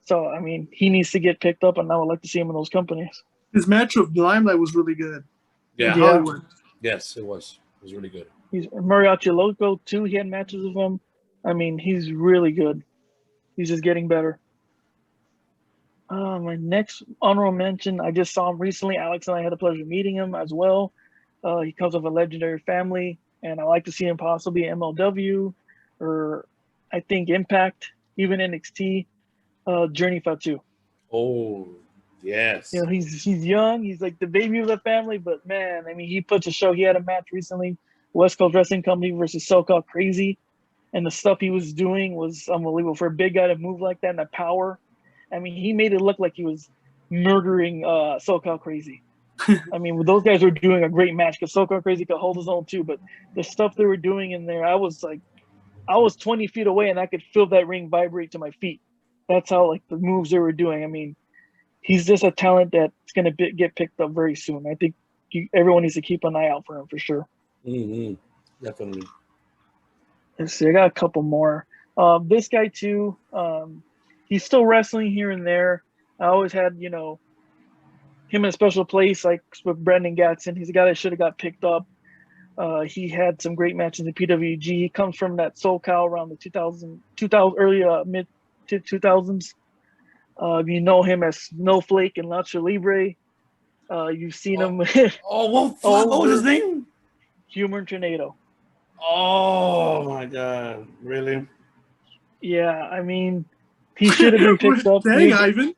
So, I mean, he needs to get picked up, and I would like to see him in those companies. His match with Limelight was really good. Yeah. Hollywood. Yes, it was. It was really good. He's Mariachi Loco too. He had matches with him. I mean, he's really good. He's just getting better. My next honorable mention, I just saw him recently. Alex and I had the pleasure of meeting him as well. He comes from a legendary family, and I like to see him possibly MLW, or I think Impact, even NXT. Journey Fatu. Oh, yes. You know, he's young. He's like the baby of the family, but man, I mean, he puts a show. He had a match recently West Coast Wrestling Company versus SoCal Crazy, and the stuff he was doing was unbelievable for a big guy to move like that and the power. I mean, he made it look like he was murdering SoCal Crazy. I mean, those guys were doing a great match because SoCal Crazy could hold his own too. But the stuff they were doing in there, I was 20 feet away and I could feel that ring vibrate to my feet. That's how like the moves they were doing. I mean, he's just a talent that's going to get picked up very soon. I think everyone needs to keep an eye out for him for sure. Mm-hmm. Definitely. Let's see. I got a couple more. This guy too. He's still wrestling here and there. I always had, him in a special place, like with Brendan Gatson. He's a guy that should have got picked up. He had some great matches in PWG. He comes from that SoCal around the 2000 early mid 2000s. You know him as Snowflake and Lucha Libre. You've seen him. What was his name? Humor Tornado. Oh my God! Really? Yeah, I mean, he should have been picked up. Dang, Ivan.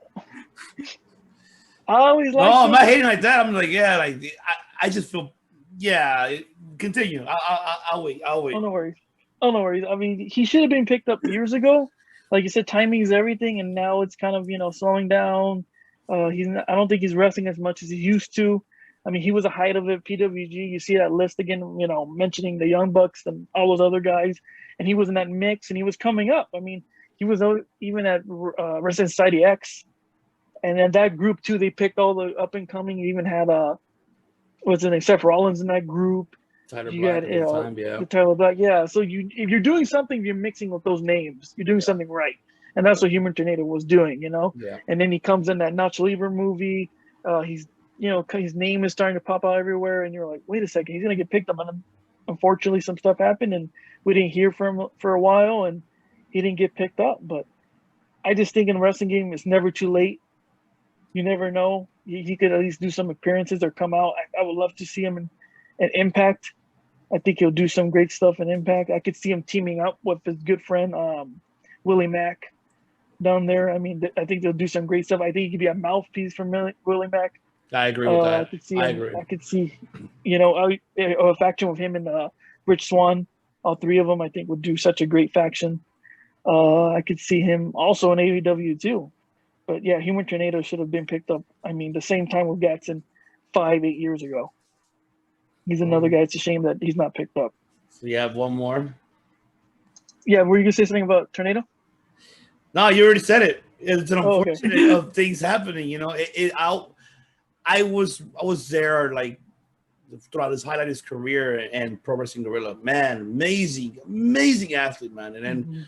I always like. No, I'm not hating like that. I'm like, yeah, like I just feel, yeah. Continue. I'll wait. Oh, no worries. I mean, he should have been picked up years ago. Like you said, timing is everything, and now it's kind of slowing down. I don't think he's wrestling as much as he used to. I mean, he was a height of it. PWG, you see that list again, mentioning the Young Bucks and all those other guys, and he was in that mix, and he was coming up. I mean, he was even at Wrestling Society X, and then that group too. They picked all the up and coming. You even had what's his name, Seth Rollins in that group. Tyler You Black got at the time, yeah. the Tyler Black, yeah. So if you're doing something, you're mixing with those names. You're doing something right, and that's what Human Tornado was doing, Yeah. And then he comes in that Nacho Libre movie. He's his name is starting to pop out everywhere, and you're like, wait a second, he's gonna get picked up. And unfortunately, some stuff happened, and we didn't hear from him for a while, and he didn't get picked up. But I just think in a wrestling game, it's never too late. You never know. He could at least do some appearances or come out. I would love to see him in Impact. I think he'll do some great stuff in Impact. I could see him teaming up with his good friend Willie Mack down there. I mean, I think they'll do some great stuff. I think he could be a mouthpiece for Willie Mack. I agree with that. I agree. I could see, a faction with him and Rich Swann. All three of them, I think, would do such a great faction. I could see him also in AEW too. But yeah, Human Tornado should have been picked up. I mean, the same time with Gatson 5-8 years ago. He's another guy. It's a shame that he's not picked up. So you have one more? Yeah, were you gonna say something about Tornado? No, you already said it. It's an unfortunate okay. of things happening. I was there like throughout his highlight his career and Pro Wrestling Guerrilla. Man, amazing athlete, man. And then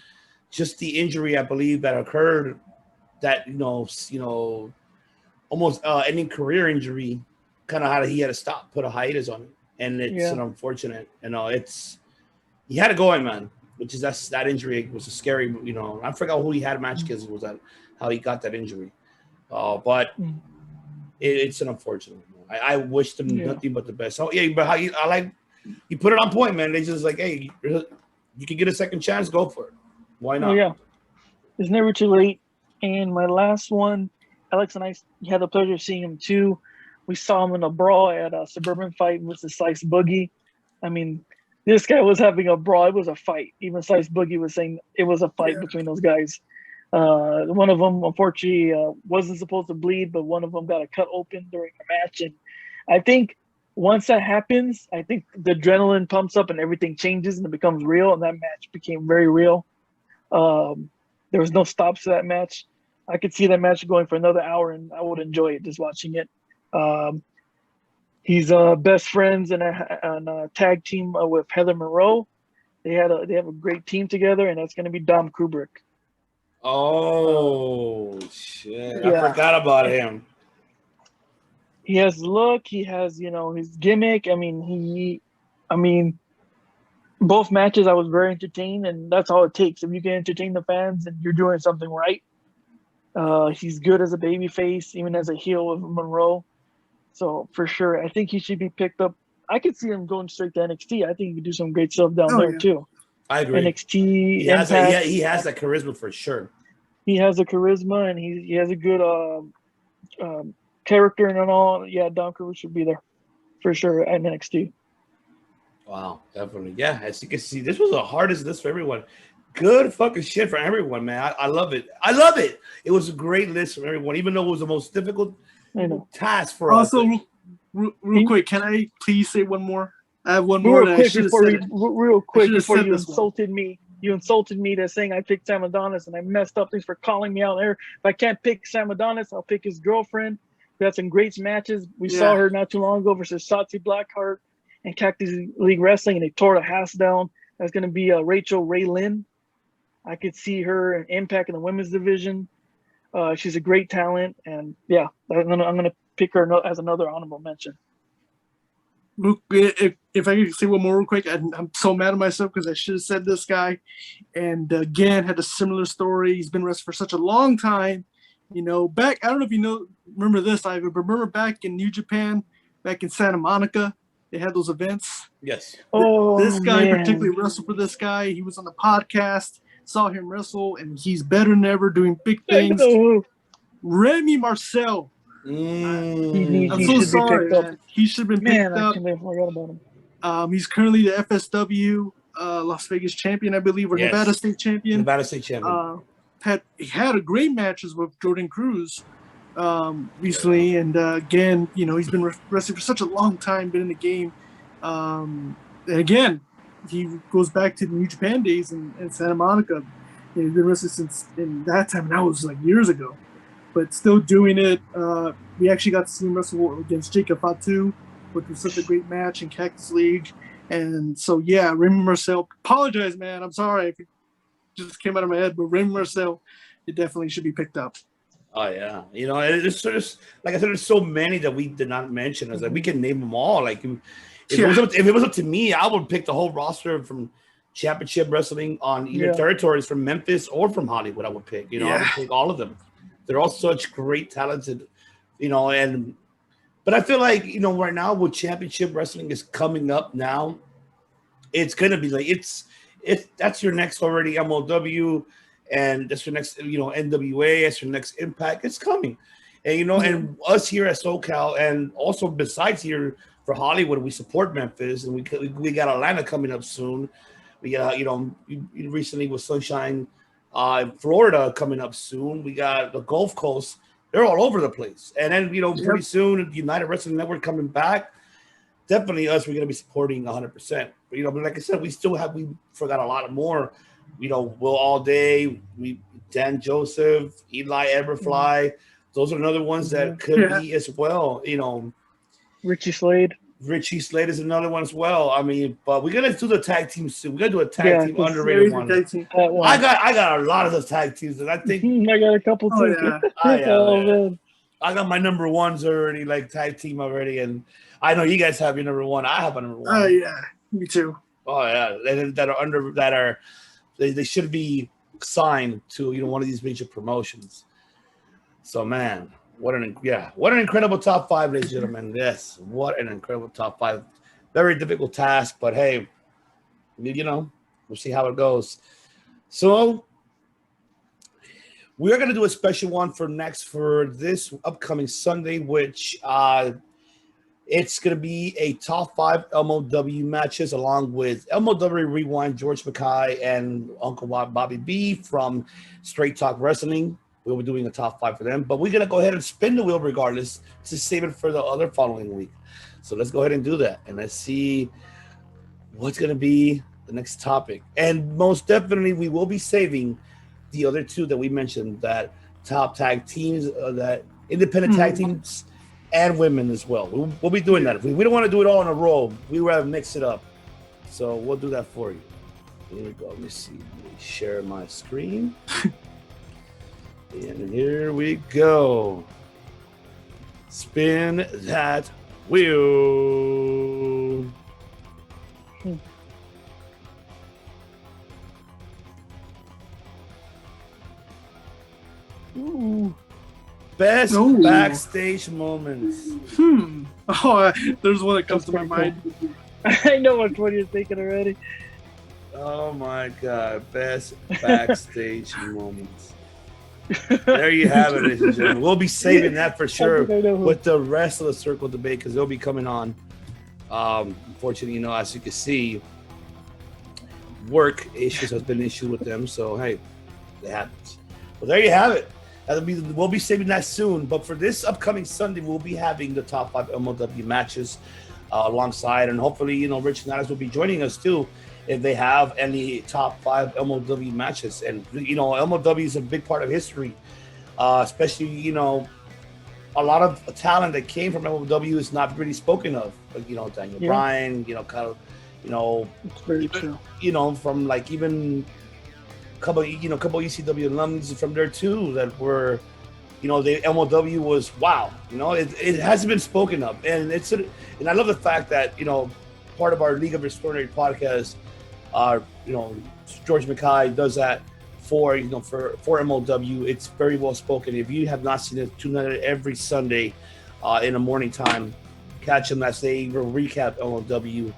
just the injury, I believe, that occurred, that almost ending career injury, kind of he had to stop, put a hiatus on it, and it's an unfortunate. He had it going, man. Which is that injury was a scary. I forgot who he had a match because it was how he got that injury, but it's an unfortunate. I wish them nothing but the best. So yeah, but you put it on point, man. They just like, hey, you can get a second chance, go for it. Why not? Oh, yeah, it's never too late. And my last one, Alex and I had the pleasure of seeing him too. We saw him in a brawl at a Suburban Fight versus Slice Boogie. I mean, this guy was having a brawl. It was a fight. Even Slice Boogie was saying it was a fight between those guys. One of them, unfortunately, wasn't supposed to bleed, but one of them got a cut open during the match. And I think once that happens, I think the adrenaline pumps up and everything changes and it becomes real. And that match became very real. There was no stops to that match. I could see that match going for another hour, and I would enjoy it just watching it. He's best friends and a tag team with Heather Monroe. They have a great team together, and that's going to be Dom Kubrick. Oh shit! I forgot about him. He has the look. He has his gimmick. I mean, both matches I was very entertained, and that's all it takes. If you can entertain the fans, and you're doing something right. He's good as a babyface, even as a heel with Monroe. So for sure, I think he should be picked up. I could see him going straight to NXT. I think he could do some great stuff down there too. I agree. NXT. He has that charisma for sure. He has the charisma, and he has a good character and all. Yeah, Don Cruz should be there for sure at NXT. Wow, definitely. Yeah, as you can see, this was the hardest list for everyone. Good fucking shit for everyone, man. I love it. I love it. It was a great list from everyone, even though it was the most difficult I know. task for us. Also, real quick, can I please say one more? I have one more. Real quick before said you this one. insulted me. You insulted me to saying I picked Sam Adonis, and I messed up. Thanks for calling me out there. If I can't pick Sam Adonis, I'll pick his girlfriend. We had some great matches. We saw her not too long ago versus Shotzi Blackheart and Cactus League Wrestling, and they tore the house down. That's going to be Rachel Ray Lynn. I could see her in Impact in the women's division. She's a great talent, and yeah, I'm gonna pick her as another honorable mention. Luke, if I could say one more real quick, I'm so mad at myself because I should have said this guy. And again, had a similar story. He's been wrestling for such a long time. You know, back, I don't know if you remember this, Ivan, but remember back in New Japan, back in Santa Monica, they had those events. Yes. This guy particularly wrestled for this guy. He was on the podcast, saw him wrestle, and he's better than ever doing big things. Remy Marcel. I'm so sorry, man. He should have been picked up. I forgot about him. He's currently the FSW Las Vegas champion, I believe, or Nevada State champion. Nevada State champion. He had a great matches with Jordan Cruz recently, and again, you know, he's been wrestling for such a long time, been in the game. And again, he goes back to the New Japan days in Santa Monica. And he's been wrestling since in that time, and that was like years ago. But still doing it. We actually got to see him wrestle against Jacob Fatu, which was such a great match in Cactus League. And so, yeah, Remy Marcel, apologize, man. I'm sorry if it just came out of my head, but Remy Marcel, it definitely should be picked up. Oh, yeah. You know, it's just, like I said, there's so many that we did not mention. I was like, we can name them all. Like, if it was up to me, I would pick the whole roster from Championship Wrestling on either territories from Memphis or from Hollywood. I would pick. You know, I would pick all of them. They're all such great, talented, you know, but I feel like, you know, right now with Championship Wrestling is coming up now, it's going to be like, that's your next already MLW, and that's your next, you know, NWA, that's your next Impact. It's coming. And, you know, and us here at SoCal, and also besides here for Hollywood, we support Memphis, and we got Atlanta coming up soon. We got, you know, recently with Sunshine, Florida coming up soon. We got the Gulf Coast. They're all over the place. And then, you know, pretty soon, United Wrestling Network coming back. Definitely us, we're going to be supporting 100%. But, you know, but like I said, we forgot a lot more. You know, Will All Day, Dan Joseph, Eli Everfly. Those are another ones that could be as well. You know, Richie Slade is another one as well. I mean, but we're gonna do the tag team soon. We're gonna do a tag team underrated one. I got a lot of those tag teams, and I think I got a couple too. I got my number ones already, like tag team already, and I know you guys have your number one. I have a number one. Oh yeah, me too. Oh yeah, they should be signed to, you know, one of these major promotions. So man. What an incredible top five, ladies and gentlemen. Yes, what an incredible top five. Very difficult task, but hey, you know, we'll see how it goes. So we're going to do a special one for this upcoming Sunday, which it's going to be a top five MLW matches along with MLW Rewind, George Mackay, and Uncle Bobby B from Straight Talk Wrestling. We'll be doing a top five for them, but we're going to go ahead and spin the wheel regardless to save it for the other following week. So let's go ahead and do that. And let's see what's going to be the next topic. And most definitely, we will be saving the other two that we mentioned, that top tag teams, that independent tag teams and women as well. We'll be doing that. If we don't want to do it all in a row, we rather mix it up. So we'll do that for you. Here we go. Let me see. Let me share my screen. And here we go. Spin that wheel. Ooh. Best backstage moments. Oh, there's one that comes to my mind. I know which one you're thinking already. Oh my God. Best backstage moments. There you have it, ladies and gentlemen. We'll be saving that for sure with the rest of the circle debate, because they'll be coming on Unfortunately, as you can see, work issues has been an issue with them. So hey, it happens. Well, there you have it. We'll be saving that soon. But for this upcoming Sunday, we'll be having the top 5 MLW matches alongside, and hopefully, Rich and Alice will be joining us too if they have any top 5 MLW matches. And MLW is a big part of history, especially a lot of talent that came from MLW is not really spoken of. Like, Daniel Bryan, It's very true. From like even couple ECW alums from there too that were, the MLW was wow. It hasn't been spoken of, and and I love the fact that part of our League of Extraordinary podcast, George Mackay does that for MLW. It's very well spoken. If you have not seen it, tune in every Sunday in the morning time. Catch them as they recap MLW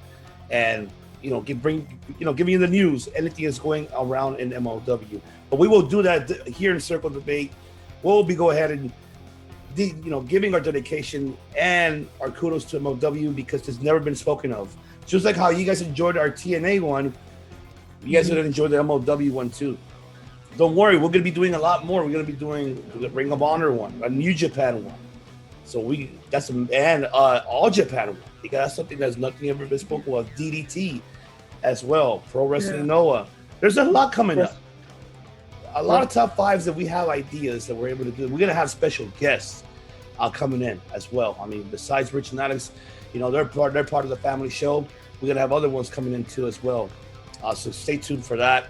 and giving you the news, anything is going around in MLW. But we will do that here in Circle Debate. We'll be go ahead and giving our dedication and our kudos to MLW because it's never been spoken of. Just like how you guys enjoyed our TNA one, you guys are gonna enjoy the MLW one too. Don't worry, we're gonna be doing a lot more. We're gonna be doing the Ring of Honor one, a New Japan one. So All Japan one, because that's something that's nothing ever been spoken of. DDT as well, Pro Wrestling Noah. There's a lot coming up. A lot of top 5s that we have ideas that we're able to do. We're gonna have special guests coming in as well. I mean, besides Rich and Alex, they're part of the family show. We're gonna have other ones coming in too as well. So stay tuned for that.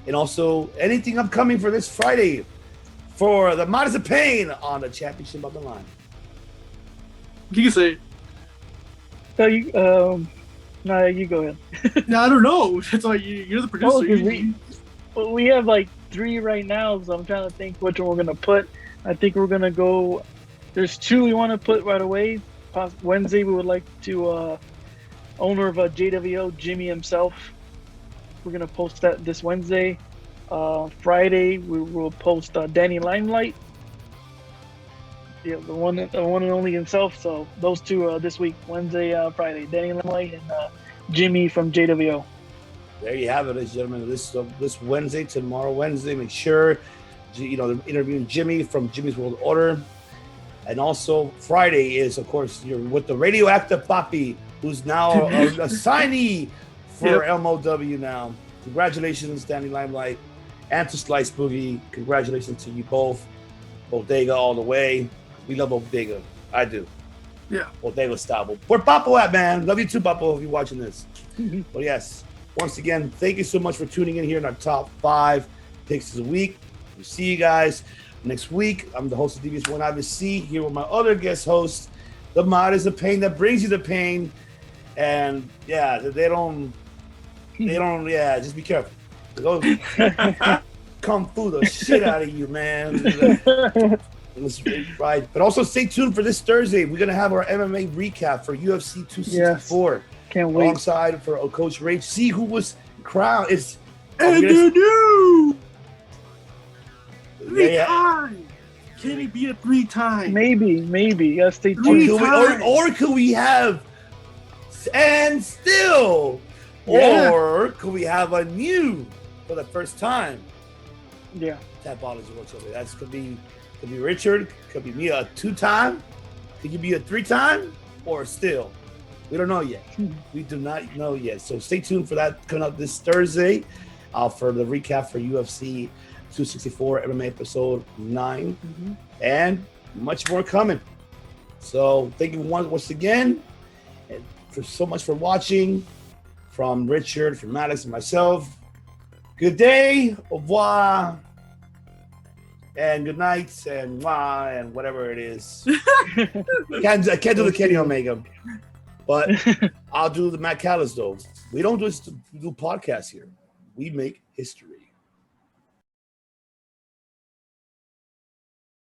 And also anything upcoming for this Friday for the Mods of Pain on the Championship of the Line. You can say it. So you go ahead. No, I don't know. That's why you're the producer. We have like 3 right now, so I'm trying to think which one we're gonna put. I think we're gonna go. There's 2 we want to put right away. Wednesday, we would like to owner of JWO, Jimmy himself. We're gonna post that this Wednesday. Friday, we will post Danny Limelight. Yeah, the one and only himself. So those 2 this week, Wednesday, Friday, Danny Limelight and Jimmy from JWO. There you have it, ladies and gentlemen. This Wednesday, tomorrow Wednesday, make sure they're interviewing Jimmy from Jimmy's World Order. And also Friday is, of course, you're with the Radioactive Papi, who's now a signee for MLW now. Congratulations, Danny Limelight, and to Slice Boogie. Congratulations to you both. Bodega all the way. We love Bodega. I do. Yeah. Bodega style. Where Papo at, man? Love you too, Papo, if you're watching this. But yes, once again, thank you so much for tuning in here in our top 5 picks of the week. We'll see you guys next week. I'm the host of DBS One IBC here with my other guest host. The Mod is the pain that brings you the pain. And yeah, they don't, just be careful. Kung fu the shit out of you, man. Right. But also stay tuned for this Thursday. We're going to have our MMA recap for UFC 264. Yes. Can't wait. Alongside for Coach Ray. See who was crowned. It's Three times. Can he be a 3 times? Maybe. Yeah, stay tuned. Or could we have and still? Or could we have a new for the first time? Yeah. Tapology whatsoever. That could be Richard, could be me a 2-time, could you be a 3-time, or still? We don't know yet. We do not know yet. So stay tuned for that coming up this Thursday for the recap for UFC 264 MMA episode 9 and much more coming. So thank you once again and for so much for watching from Richard, from Alex and myself. Good day, au revoir, and good night, and wah, and whatever it is. I can't do the Kenny Omega, but I'll do the Matt Callis though. We don't just do podcasts here. We make history.